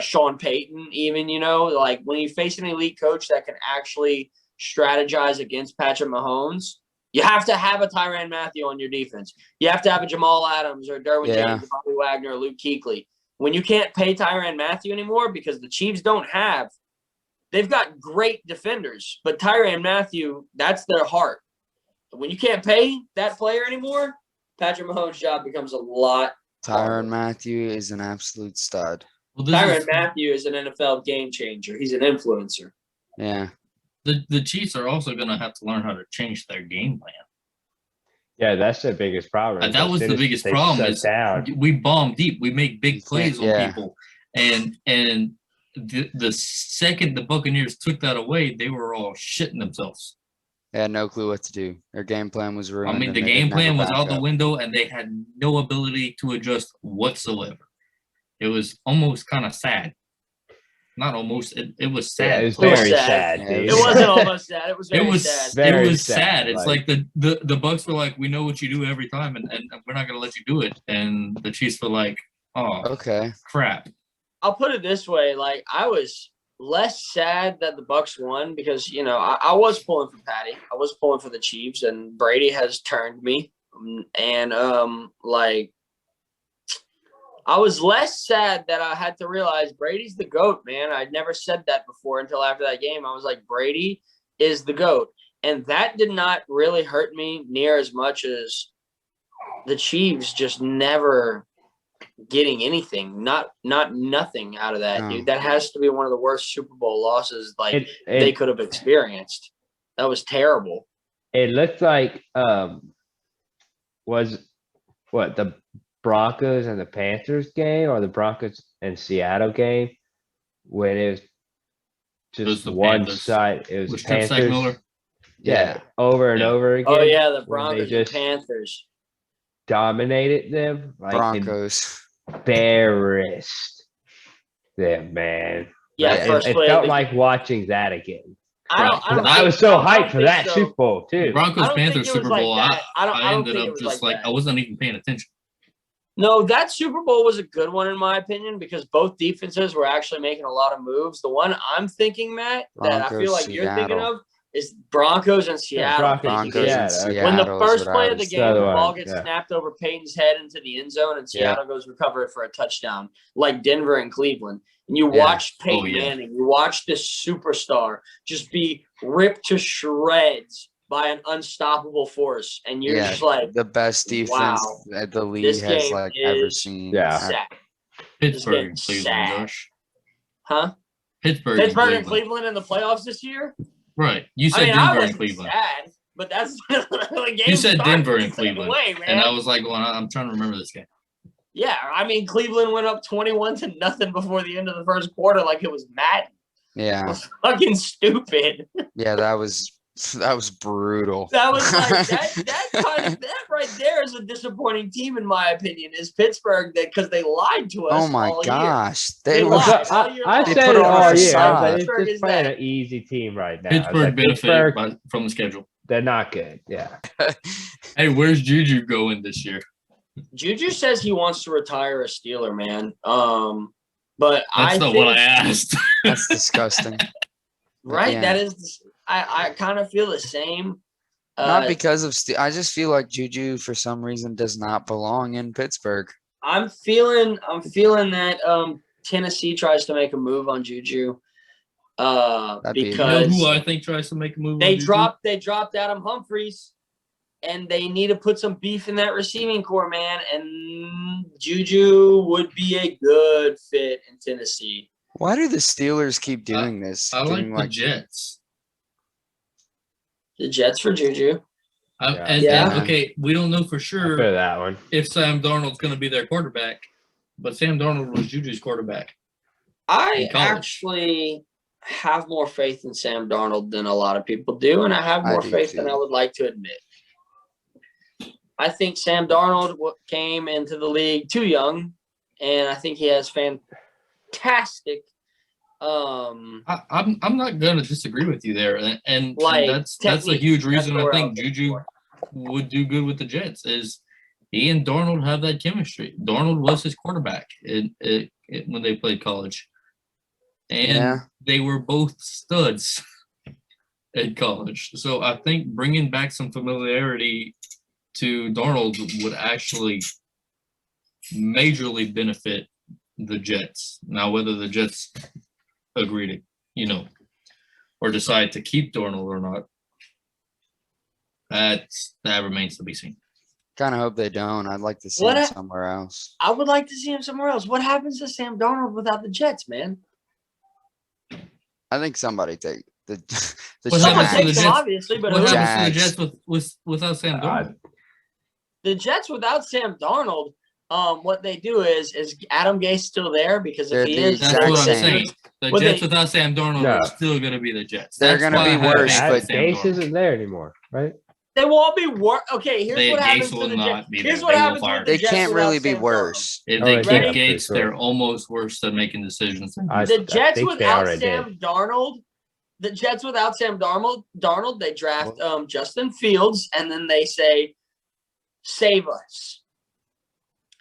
Sean Payton, even, you know, like when you face an elite coach that can actually strategize against Patrick Mahomes, you have to have a Tyrann Mathieu on your defense. You have to have a Jamal Adams or Derwin James, or Bobby Wagner, or Luke Kuechly. When you can't pay Tyrann Mathieu anymore because the Chiefs they've got great defenders, but Tyrann Mathieu, that's their heart. When you can't pay that player anymore, Patrick Mahomes' job becomes a lot. Tyrann Mathieu is an absolute stud. Well, Tyrann Mathieu is an NFL game changer. He's an influencer. Yeah. the Chiefs are also going to have to learn how to change their game plan. Yeah, that's the biggest problem. And that was the biggest problem is down. we bomb deep. We make big plays on Yeah. people. And the second the Buccaneers took that away, they were all shitting themselves. They had no clue what to do. Their game plan was ruined. I mean, and the they game could never plan was back out the up. window, and they had no ability to adjust whatsoever. It was almost kind of sad. Not almost. It was Yeah, sad. it was It was very sad. sad, Yeah, dude. It wasn't almost sad. It was very It was sad. Very it was sad, sad. It's like- like the Bucks were like, we know what you do every time, and we're not gonna let you do it. And the Chiefs were like, oh Okay. crap. I'll put it this way: like I was less sad that the Bucks won because I was pulling for Patty. I was pulling for the Chiefs, and Brady has turned me. And like I was less sad that I had to realize Brady's the GOAT, man. I'd never said that before until after that game. I was like, Brady is the GOAT. And that did not really hurt me near as much as the Chiefs just never getting anything, nothing out of that, No. dude. That has to be one of the worst Super Bowl losses like It- they could have experienced. That was terrible. It looked like was what the Broncos and the Panthers game or the Broncos and Seattle game when it was just was the one Panthers. side. It was Was Strip Sack Panthers. Miller? Yeah, over and Yeah. over again. Oh yeah, the when they Broncos and just Panthers. dominated them. Like Broncos. embarrassed them, man. Yeah, Like, first it play of felt the like watching that again. I was so hyped for that Super Bowl too. Broncos I don't think Panthers it was Super like Bowl. that. I don't ended think up it was just like like that. I wasn't even paying attention. No, that Super Bowl was a good one in my opinion because both defenses were actually making a lot of moves. The one I'm thinking, Matt, that I feel Broncos, like you're thinking Seattle. of is Broncos and Seattle. Broncos, Because and Seattle. when the Seattle is first what play I of the was game, the thinking. ball gets Yeah. snapped over Peyton's head into the end zone, and Yeah. Seattle goes recover it for a touchdown, like Denver and Cleveland. And you Yeah. watch Peyton yeah. Manning, you watch this superstar just be ripped to shreds by an unstoppable force, and you're Yeah, just like, the best defense Wow. that the league This has game like ever is seen. Yeah. sad. Pittsburgh getting and Cleveland, sad. Josh. Huh? Pittsburgh Pittsburgh and Cleveland in the playoffs this year? Right. You I said mean, I Denver and wasn't Cleveland. sad, but that's the game. You said started Denver the and same Cleveland. way, man. And I was like, well, I'm trying to remember this game. Yeah, I mean, Cleveland went up 21-0 before the end of the first quarter, like it was Madden. It Yeah. was fucking stupid. Yeah, that was brutal. That was like that right there is a disappointing team in my opinion. Is Pittsburgh that because they lied to us? Oh my all year. gosh. They They were lied. I They said put it on a all year. I was facade. like, Pittsburgh it's is just playing that. an easy team right now. I was Pittsburgh like, benefited Pittsburgh, from the schedule. they're not good. Yeah. Hey, where's Juju going this year? Juju says he wants to retire a Steeler, man. But That's I not think, what I asked. That's disgusting. right? Yeah. That is, I kind of feel the same. Not because of I just feel like Juju for some reason does not belong in Pittsburgh. I'm feeling that Tennessee tries to make a move on Juju. That'd be You know Because who I think tries to make a move? they on Juju? dropped Adam Humphries, and they need to put some beef in that receiving core, man. And Juju would be a good fit in Tennessee. Why do the Steelers keep doing this? I like Doing, the Jets. The Jets for Juju. Yeah. And okay, we don't know for I sure feel that one. if Sam Darnold's going to be their quarterback, but Sam Darnold was Juju's quarterback. I In college. actually have more faith in Sam Darnold than a lot of people do, and I have I more do faith too. than I would like to admit. I think Sam Darnold came into the league too young, and I think he has fantastic. I'm not going to disagree with you there, and Like, that's a technique. huge That's reason the I word I think was looking Juju for. would do good with the Jets is he and Darnold have that chemistry. Darnold was his quarterback when they played college, and Yeah. they were both studs at college. So I think bringing back some familiarity to Darnold would actually majorly benefit the Jets. Now, whether the Jets agree to, or decide to keep Darnold or not, that remains to be seen. Kind of hope they don't. I'd like to see What him I- somewhere else. I would like to see him somewhere else. What happens to Sam Darnold without the Jets, man? I think somebody take the What Someone happens to the takes him, Jets? obviously, but What who- happens to the Jags. Jets without Sam Darnold? the Jets without Sam Darnold, what they do is Adam Gase still there? Because They're if he the is, That's exact what I'm same. saying. The Well, Jets they- without Sam Darnold No. are still going to be the Jets. They're That's gonna why be I have worse, faith in but Sam Gase Darnold. isn't there anymore, right? they won't be worse. Okay, here's They- what happens Gase to will the not Jets. be Here's there. what They will happens fire with the They Jets can't without really be Sam Darnold. worse. If Oh, they they keep can't, for Gates, sure. they're almost worse than making decisions. I The Jets think they without already Sam Darnold, Darnold, they draft Justin Fields, and then they say, "Save us,"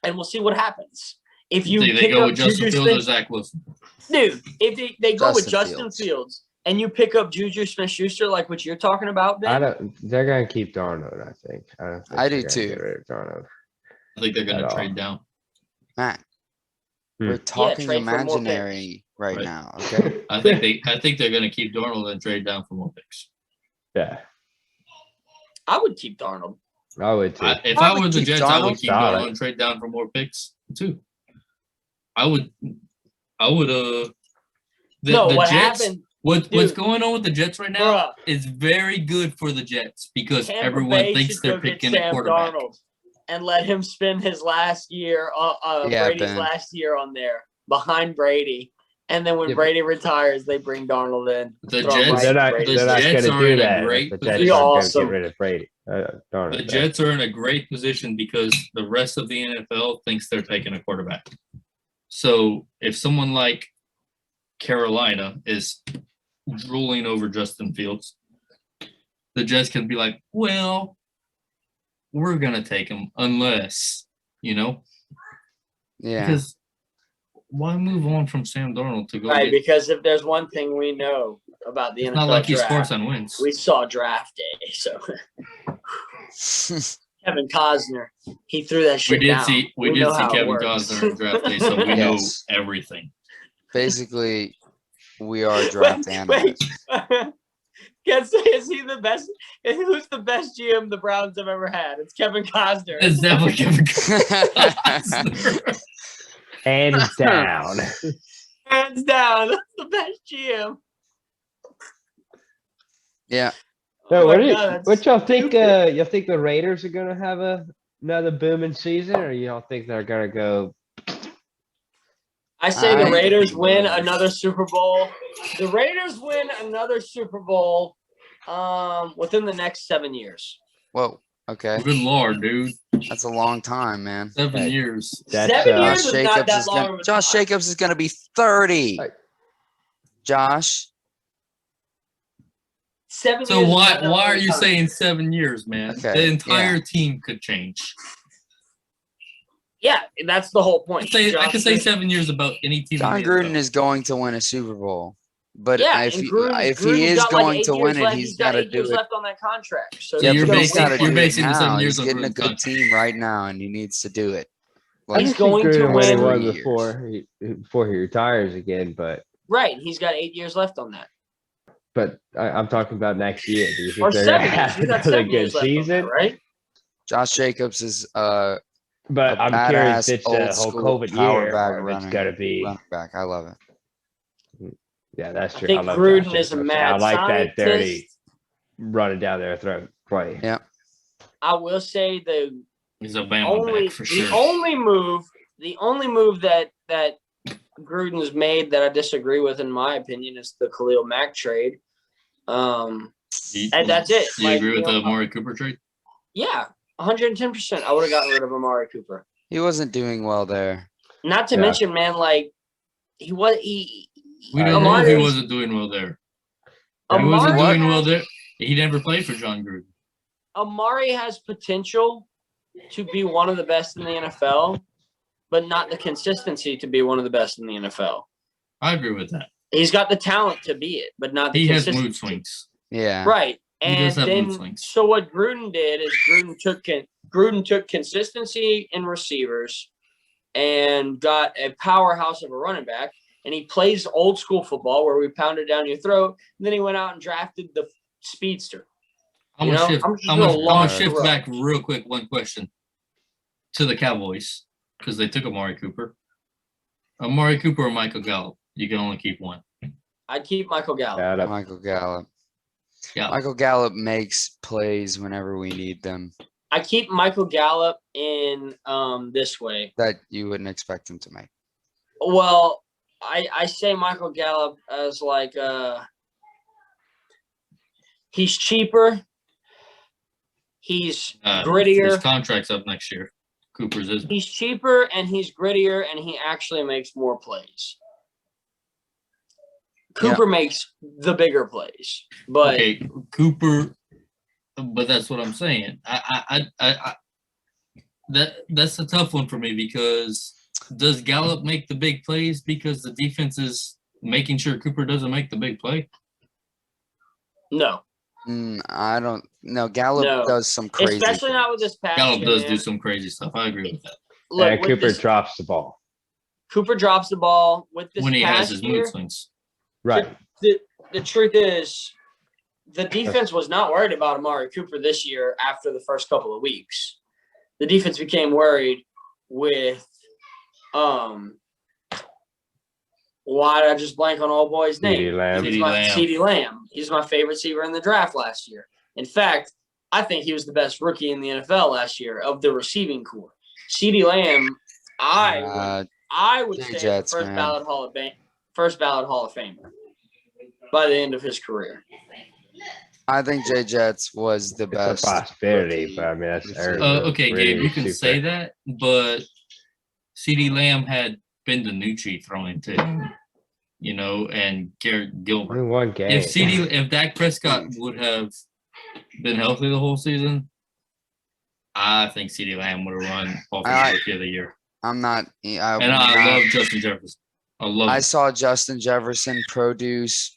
and we'll see what happens. If you They pick go up with Justin Juju Fields or Smith, Zach Wilson. dude, if they go with Justin Justin Fields. Fields, and you pick up Juju Smith-Schuster, like what you're talking about, I Ben, don't. They're gonna keep Darnold. I think. I don't think I they're do gonna too. Get rid of Darnold. I think they're going At to all. trade down. Matt, Hmm. we're talking trade for more picks. imaginary right Right. now. Okay. I think they're going to keep Darnold and trade down for more picks. Yeah, I would keep Darnold. I would too. If I I would were the keep Jets, I would Darnold. keep Solid. Darnold and trade down for more picks too. I would. The What Jets. happened? What's Dude. going on with the Jets right now Bruh, is very good for the Jets because Tampa everyone Bay thinks should they're go get picking a Sam quarterback. Darnold and let him spend his last year, Yeah, Brady's Ben. last year on there behind Brady. And then when Yeah, but- Brady retires, they bring Darnold in. The throw him Jets- right they're in not. Brady's the They're not Jets gonna are do in a that. great The Jets position. aren't Awesome. gonna get rid of Brady. Darnold. The there. Jets are in a great position because the rest of the NFL thinks they're taking a quarterback. So if someone like Carolina is drooling over Justin Fields, the Jets can be like, well, we're going to take him unless, Yeah. because why move on from Sam Darnold to go Right, get, because if there's one thing we know about the it's NFL not like he draft, scores on wins. we saw draft day. So Kevin Costner, he threw that We shit did down. see know how it Kevin works. Costner in draft day, so we know Yes. everything. Basically, we are draft analysts. Guess is he the best? Who's the best GM the Browns have ever had? It's Kevin Costner. It's definitely Kevin Costner. Hands down. Hands down, that's the best GM. Yeah. So Oh what, my God, that's what y'all think? stupid. You think the Raiders are gonna have another booming season, or you don't think they're gonna go? I say the I- Raiders win another Super Bowl. The Raiders win another Super Bowl within the next 7 years. Whoa. Okay. Good Lord, dude. That's a long time, man. 7 Hey, years. That's, 7 uh, years Josh is not Jacobs that is long gonna of a Josh time. Jacobs is gonna be 30. Right. Josh. 7 So years. is why not that why long are of a you time. saying 7 years, man? Okay, The entire yeah. team could change. Yeah, that's the whole point. I could say Josh- 7 years about any team. John in the Gruden NFL. is going to win a Super Bowl. But Yeah, if and he, Gruden's if he is got like going 8 to years win it, left. he's got got to 8 do years it. left on that contract. So Yeah, you're but he's basing- got to you're do basing it the 7 now. years He's on getting a Gruden's good contract. team right now, and he needs to do it. I Like, He's can see going to Gruden win. winning one 3 years. before he retires again, but he's got 8 years left on that. I'm talking about next year. Do you Or think they're 7 gonna years. have He's got another 7 good years left on that, season? right? Josh Jacobs is a But I'm curious, badass it's old the whole school COVID power year, back or if it's running gonna be. running back. I love it. Yeah, that's I true. think love Gruden Josh is a Jacobs. mad I like that scientist. dirty running down their throat play. Yeah. I will say He's a Bama back for sure. the only move that Gruden's made that I disagree with, in my opinion, is the Khalil Mack trade. And that's it. Do you agree with the know, Amari Cooper trade? Yeah, 110%. I would have gotten rid of Amari Cooper. He wasn't doing well there. Not to Yeah. mention, man, like he was We don't know if Amari- he wasn't doing well there. He wasn't Amari doing well has- there. He never played for John Gruden. Amari has potential to be one of the best in the NFL, but not the consistency to be one of the best in the NFL. I agree with that. He's got the talent to be it, but not the He has consistency. mood swings. Yeah. Right. He And does have mood then, swings. so what Gruden did is Gruden took consistency in receivers and got a powerhouse of a running back, and he plays old school football where we pound it down your throat. And then he went out and drafted the speedster. I'm You gonna know, shift, I'm just I'm gonna gonna launch shift the back real quick. One question to the Cowboys because they took Amari Cooper. Amari Cooper or Michael Gallup? You can only keep one. I'd keep Michael Gallup. Shout out. Michael Gallup. Yeah. Michael Gallup makes plays whenever we need them. I keep Michael Gallup in this way. That you wouldn't expect him to make. Well, I say Michael Gallup as like he's cheaper. He's grittier. His contract's up next year. Cooper's isn't. He's cheaper and he's grittier and he actually makes more plays. Cooper makes the bigger plays, but Okay, Cooper. But that's what I'm saying. That's a tough one for me because does Gallup make the big plays because the defense is making sure Cooper doesn't make the big play? no, I don't know. Gallup does some crazy. especially not with this pass. Gallup does man. do some crazy stuff. I agree with that. Look, with Cooper this- drops the ball. Cooper drops the ball with this When he has past his year. mood swings. Right. The truth is, the defense was not worried about Amari Cooper this year after the first couple of weeks. The defense became worried with why did I just blank on old boy's name? CeeDee Lamb. CeeDee Lamb. He's my favorite receiver in the draft last year. In fact, I think he was the best rookie in the NFL last year of the receiving core. CeeDee Lamb, I would say Jets, first man. ballot Hall of Famer by the end of his career. I think Jay Jets was the It's a best. possibility, rookie but I mean that's receiver. Okay, really Gabe, you can super. say that, but CeeDee Lamb had Ben DiNucci throwing to him, and Garrett Gilbert. Only one game. If Dak Prescott would have been healthy the whole season, I think CeeDee Lamb would have run offensive rookie of the year. I'm not. And I love Justin Jefferson. I I saw Justin Jefferson produce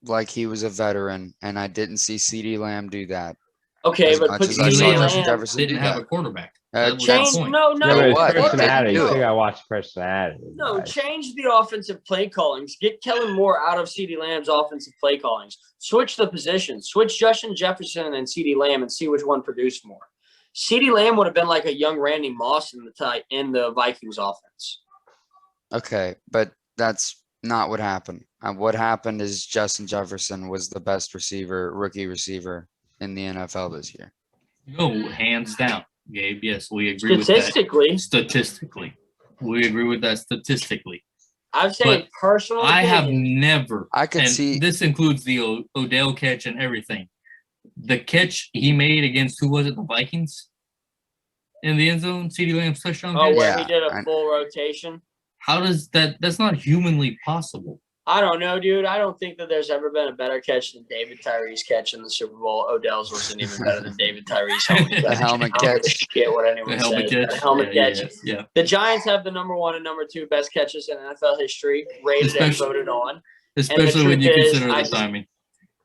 like he was a veteran, and I didn't see CeeDee Lamb do that. Okay, As but much put as I saw CeeDee Justin Lamb. Jefferson didn't do have that. a quarterback. Uh, That was Change the point. no, No, no, but what? his personality. Do You it. think I watch personality. no. guys. Change the offensive play callings. Get Kellen Moore out of CeeDee Lamb's offensive play callings. Switch the positions. Switch Justin Jefferson and CeeDee Lamb and see which one produced more. CeeDee Lamb would have been like a young Randy Moss in the Vikings offense. Okay, but that's not what happened. What happened is Justin Jefferson was the best rookie receiver in the NFL this year. No, hands down, Gabe. Yes, we agree with Statistically, that. Statistically, we agree with that statistically. I've said But personal. I have opinion. never. I could and see- this includes the Odell catch and everything. The catch he made against who was it? The Vikings in the end zone. CeeDee Lamb's touchdown. Oh, catch? where Yeah, he did a I- full rotation. How does that? That's not humanly possible. I don't know, dude. I don't think that there's ever been a better catch than David Tyree's catch in the Super Bowl. Odell's wasn't even better than David Tyree's helmet catch. The helmet I don't give a catch. shit what anyone The helmet says. catch. The helmet Yeah, catch. Yeah. The Giants have the number 1 and number 2 best catches in NFL history, rated and Especially- voted on. Especially when you truth is, consider I the just- timing,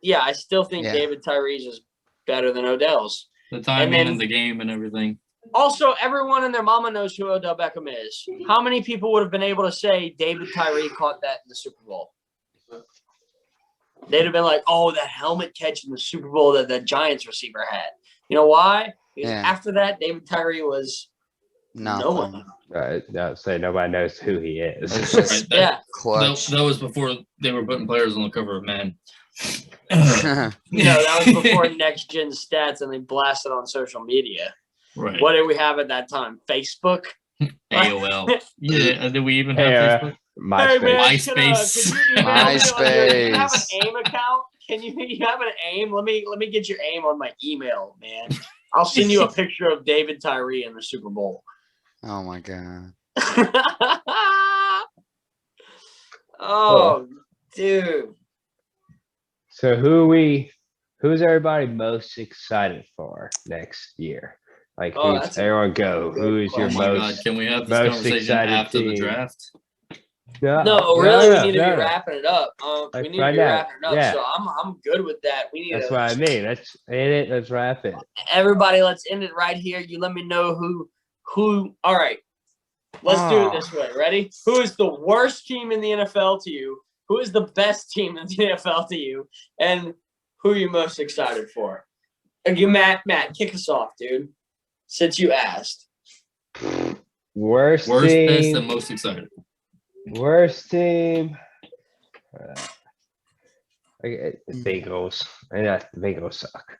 Yeah, I still think Yeah. David Tyree's is better than Odell's. the timing, then- and the game, and everything. Also, everyone and their mama knows who Odell Beckham is. How many people would have been able to say David Tyree caught that in the Super Bowl? They'd have been like, oh, that helmet catch in the Super Bowl that the Giants receiver had. You know why? Because Yeah. after that, David Tyree was no Nothing. one. Don't say nobody knows who he is. It's just Right, Yeah. clutch. That was before they were putting players on the cover of Man. That was before Next Gen Stats and they blasted on social media. Right. What did we have at that time? Facebook? AOL. Yeah. Did we even have Yeah. Facebook? MySpace. Hey, man, MySpace. could you email me on your- you have an MySpace. AIM account? You have an AIM? Let me get your AIM on my email, man. I'll send you a picture of David Tyree in the Super Bowl. Oh my god. Oh, dude. So who's everybody most excited for next year? Like Oh, who's that's a everyone go? good Who is your Oh my God! most Can we have this most conversation excited after the team? draft? No, really, we need to be wrapping it up. Like We need to right be now, wrapping it up. yeah. So I'm good with that. We need That's to what I mean. Let's end it. Let's wrap it. everybody. Let's end it right here. You let me know who. All right, let's do it this way. Ready? Who is the worst team in the NFL to you? Who is the best team in the NFL to you? And who are you most excited for? Again, Matt, kick us off, dude. Since you asked. Worst Worst, best, team. and most excited. Worst team. The Bengals. And the Bengals suck.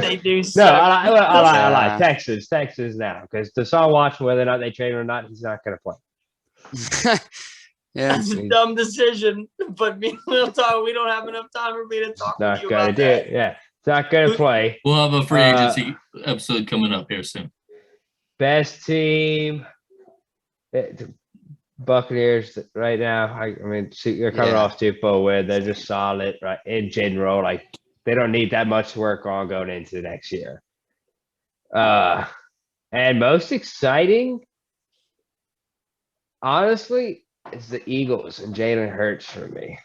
They do. No, suck. I lie. Yeah. Texas now, because Deshaun Watson, whether or not they trade him or not, he's not going to play. Yeah. That's a dumb decision, but we'll talk. We don't have enough time for me to talk with Not you going to about do that. it. Yeah, it's not going to play. We'll have a free agency episode coming up here soon. Best team, the Buccaneers right now. I mean, they're coming Yeah. off Super Bowl win. They're just solid, right? In general, like they don't need that much work on going into next year. And most exciting, honestly, is the Eagles and Jalen Hurts for me.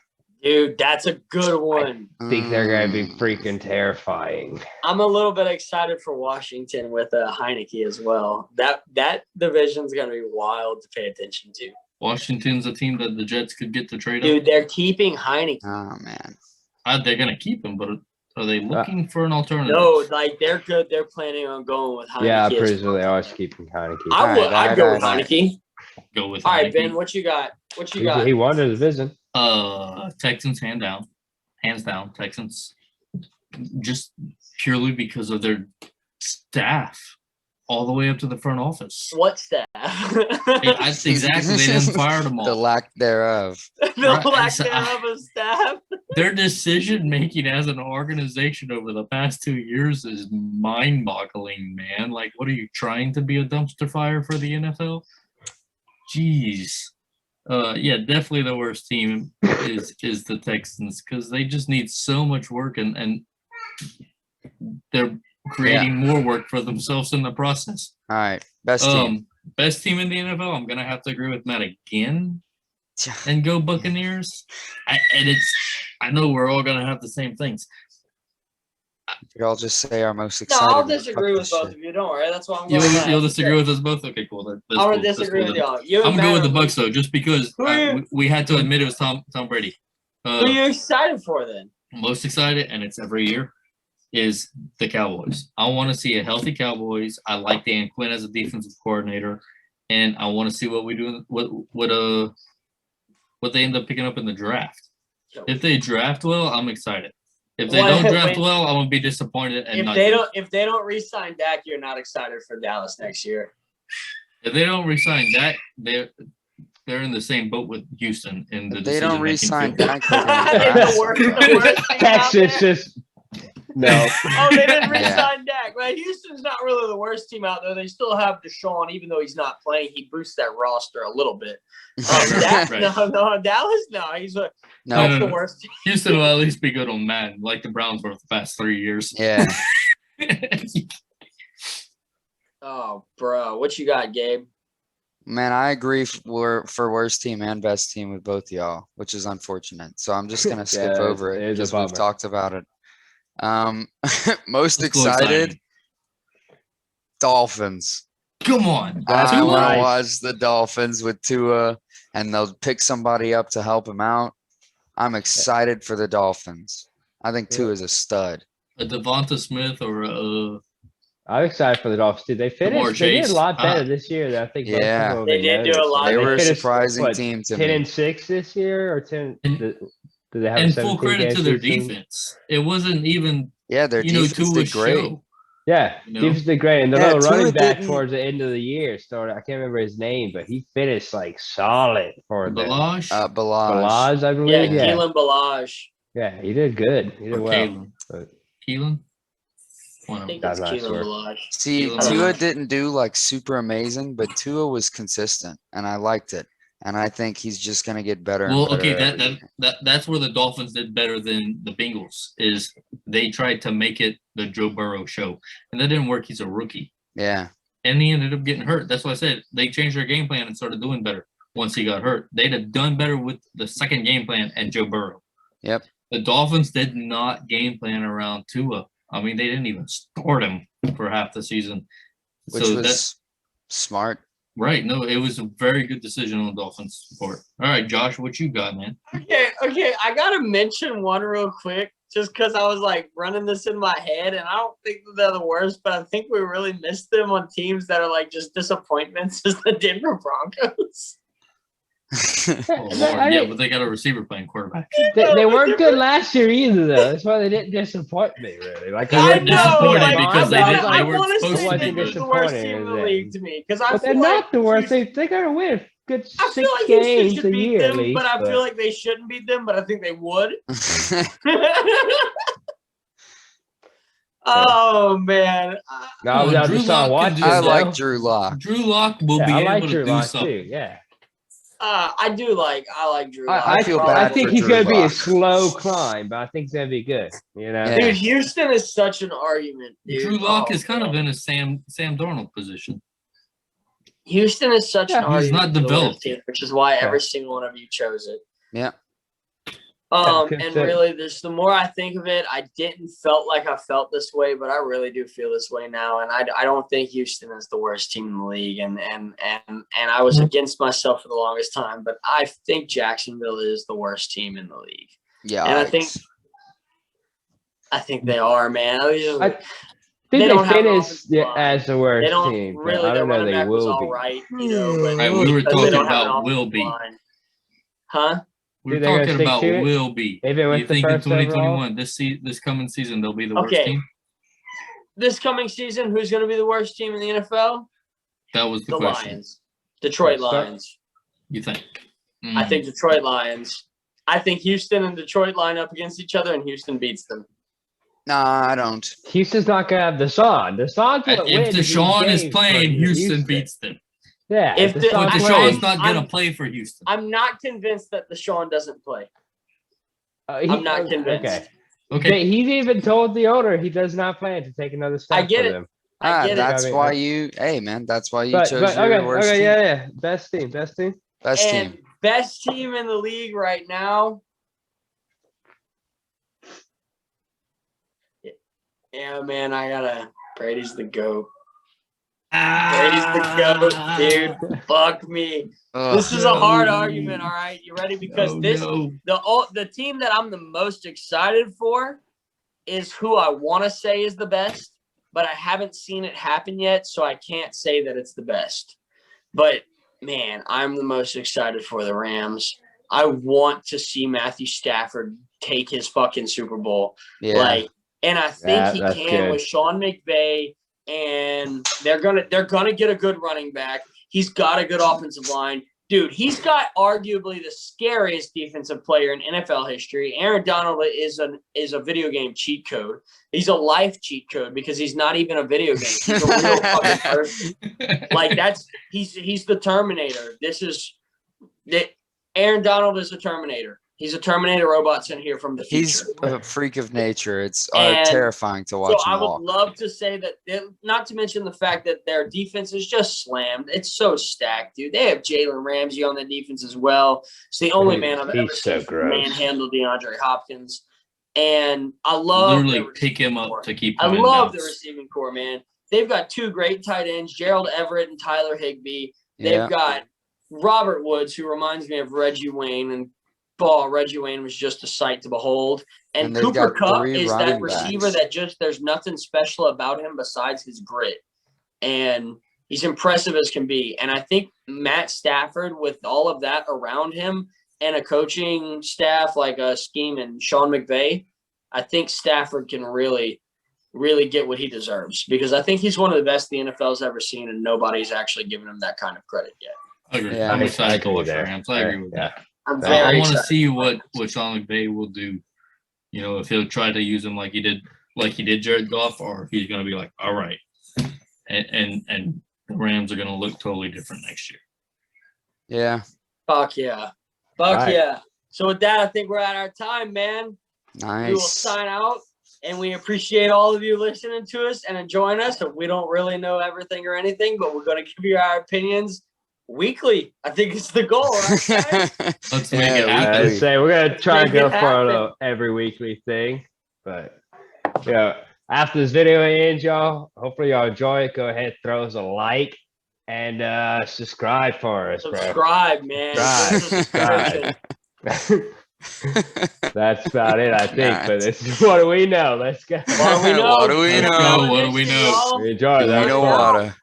Dude, that's a good one. I think they're going to be Mm. freaking terrifying. I'm a little bit excited for Washington with Heineke as well. That division's gonna be wild to pay attention to. Washington's a team that the Jets could get to trade Dude, up. they're keeping Heineke. Oh man. They're going to keep him, but are they looking for an alternative? No, like they're good. They're planning on going with Heineke. Yeah, I'm as pretty sure well. they are keeping Heineke. I would. I'd go with Alright. Heineke. Go with All right, Heineke. Ben, what you got? What you got? He won the division. Texans hands down. Texans, just purely because of their staff, all the way up to the front office. What staff? That's exactly. They didn't fire them all. The lack thereof. The Right, lack so thereof of staff. Their decision making as an organization over the past 2 years is mind-boggling, man. Like, what are you trying to be a dumpster fire for the NFL? Jeez. Yeah, definitely the worst team is the Texans because they just need so much work and they're creating more work for themselves in the process. All right. Best team. Best team in the NFL. I'm gonna have to agree with Matt again and go Buccaneers. I know we're all gonna have the same things. We all just say our most No, excited. I'll about disagree with this both shit. of you. Don't worry. That's why I'm going last. You'll disagree with us both. Okay, cool. That's I'm cool. gonna That's disagree cool with then. y'all. You and I'm going with the Matt are- Bucs though, just because we had to admit it was Tom Brady. Who are you excited for then? Most excited, and it's every year, is the Cowboys. I want to see a healthy Cowboys. I like Dan Quinn as a defensive coordinator, and I want to see what we do. What they end up picking up in the draft. If they draft well, I'm excited. If they don't draft well, I'm gonna be disappointed. And If they don't re-sign Dak, you're not excited for Dallas next year. If they don't resign Dak, they're in the same boat with Houston in the If they don't decision-making re-sign field. Dak, they're gonna It's draft the worst, him. the worst team out Texas there. just no. Oh, they didn't Yeah. re-sign Dak. Well, Houston's not really the worst team out there. They still have Deshaun, even though he's not playing. He boosts that roster a little bit. Dak, Right. no, Dallas, no. He's No, that's no. the worst team. Houston will at least be good on Madden, like the Browns were for the past 3 years. Yeah. Oh, bro, what you got, Gabe? Man, I agree for worst team and best team with both y'all, which is unfortunate. So I'm just gonna skip Yeah, over it it is a because we've bummer. talked about it. Most Let's go excited, Dolphins. Come on. That's I want right. to watch the Dolphins with Tua, and they'll pick somebody up to help him out. I'm excited for the Dolphins. I think Tua is a stud. A Devonta Smith or I'm excited for the Dolphins too. They finished. They did Chase. a lot better this year than I think. most Yeah. people have They did do a noticed. lot. They were a finished, surprising what, team to 10 me. and 6 this year, or 10. And- Did they have a and full 17 credit to game their season? defense. It wasn't even Yeah, their defense Tua's did great. show. Yeah, You know? defense did great. And the Yeah, little Tua running back didn't- towards the end of the year started. I can't remember his name, but he finished like solid for them. Balaj. Balaj. Balaj, I Yeah, believe. Yeah, Keelan Balaj. yeah, he did good. He did or well. Keelan. But Keelan? One I of think them. it's I'm not Keelan sure. Balaj. See, Keelan Tua Balaj. didn't do like super amazing, but Tua was consistent, and I liked it. And I think he's just gonna get better. and Well, better okay, every year. that's where the Dolphins did better than the Bengals. Is they tried to make it the Joe Burrow show, and that didn't work. He's a rookie, Yeah, and he ended up getting hurt. That's why I said they changed their game plan and started doing better once he got hurt. They'd have done better with the second game plan and Joe Burrow. Yep. The Dolphins did not game plan around Tua. I mean, they didn't even start him for half the season. which so was that's smart. right. No, it was a very good decision on the Dolphins' part. All right, Josh, what you got, man? Okay. I gotta mention one real quick, just because I was like running this in my head, and I don't think that they're the worst, but I think we really missed them on teams that are like just disappointments. Is the Denver Broncos? Oh, Lord, yeah, but they got a receiver playing quarterback. They weren't good last year either, though. That's why they didn't disappoint me, really. Like They I weren't disappointed like, because they I was didn't. like, They weren't want to supposed say to they be were good. the worst disappointed team in in the them. league to me because I But they're feel like not the worst. Houston- They gotta win a good I 6 feel like Houston games should a beat year at them, least. but I feel like they shouldn't beat them. But I think they would. Oh man, No, No, without Drew Deshaun Lock can Watson, do I that. though. like Drew Lock. Drew Lock will Yeah, be I like able Drew to do Lock something. too. Yeah, I like Drew. Lock. I feel I bad think for he's Drew gonna be a Lock. slow climb, but I think he's gonna be good. You know. Yeah. Dude, Houston is such an argument, dude. Drew Lock is kind man. of in a Sam Darnold position. Houston is such an Yeah, argument. he's not for the worst developed team, which is why Yeah. every single one of you chose it. Yeah. And really, there's the more I think of it, I didn't felt like I felt this way, but I really do feel this way now. And I don't think Houston is the worst team in the league. And I was against myself for the longest time, but I think Jacksonville is the worst team in the league. Yeah. And I think they are, man. I think they don't have an finished offensive line. as the worst They don't team. But really. I Their don't know running they back was will all be. right, you know. But Right, we were because they talking don't have an about will offensive be. line. Huh? We're Think they're gonna talking stick about to it? will be. Even with You the think in first overall? 2021, this coming season, they'll be the worst Okay. team? This coming season, who's going to be the worst team in the NFL? That was the The question. Lions. Detroit Start- Lions. You think? I think Detroit Lions. I think Houston and Detroit line up against each other, and Houston beats them. Nah, I don't. Houston's not gonna have Deshaun. Deshaun's what If wins these Deshaun is games playing, for Houston beats them. Yeah, If the- But I- Deshaun's not I'm- going to play for Houston. I'm not convinced that Deshaun doesn't play. I'm not convinced. Okay. Okay. He's even told the owner he does not plan to take another step I get for it. them. I get it. That's I mean, why you. Hey, man, that's why you But chose your okay, worst team. yeah. Best team. Best And team. best team in the league right now. Yeah, man, Brady's the GOAT. Brady's the GOAT, dude. Fuck me. Ugh. This is a hard argument, all right? You ready? Because Oh, this no. the team that I'm the most excited for is who I want to say is the best, but I haven't seen it happen yet, so I can't say that it's the best. But man, I'm the most excited for the Rams. I want to see Matthew Stafford take his fucking Super Bowl. Yeah. And I think he that's can good. with Sean McVay, and they're gonna get a good running back. He's got a good offensive line. Dude, he's got arguably the scariest defensive player in NFL history. Aaron Donald is a video game cheat code. He's a life cheat code because he's not even a video game. He's a real fucking person. Like he's the Terminator. Aaron Donald is a Terminator. He's a Terminator robot sent here from the future. He's a freak of nature. It's And terrifying to watch So I him would walk. love to say that, not to mention the fact that their defense is just slammed. It's so stacked, dude. They have Jalen Ramsey on the defense as well. It's the only man I've ever He's so seen gross. manhandle DeAndre Hopkins. And I love Literally their pick him receiving up core. to keep I him in love the bounds. receiving core, man. They've got two great tight ends, Gerald Everett and Tyler Higbee. They've Yeah. got Robert Woods, who reminds me of Reggie Wayne, and Reggie Wayne was just a sight to behold. And they've Cooper got Kupp 3 is that running receiver backs. that there's nothing special about him besides his grit. And he's impressive as can be. And I think Matt Stafford, with all of that around him and a coaching staff like a scheme and Sean McVay, I think Stafford can really, really get what he deserves, because I think he's one of the best the NFL's ever seen, and nobody's actually given him that kind of credit yet. I agree. Yeah. I'm I excited to agree watch the there. Rams. I agree with Yeah. that. I'm I very I want to excited. see what Sean McVay will do. You know, if he'll try to use him like he did Jared Goff, or if he's going to be like, all right, and the Rams are going to look totally different next year. Yeah. Fuck yeah. Right. Yeah. So with that, I think we're at our time, man. We will Nice. sign out, and we appreciate all of you listening to us and enjoying us. And we don't really know everything or anything, but we're going to give you our opinions weekly. I think it's the goal, right, guys? Let's make it Yeah, happen. weekly. Say we're gonna try to Make go it for happen. a every weekly thing, but after this video ends, y'all, hopefully y'all enjoy it. Go ahead, throw us a like and subscribe for us, bro. Subscribe, man. Subscribe. That's about it, I think. But Nice. this is what do we know? Let's go. What do we know? What do we Let's know? go. What do we know? Y'all. We enjoy Do that. we know Wow. water?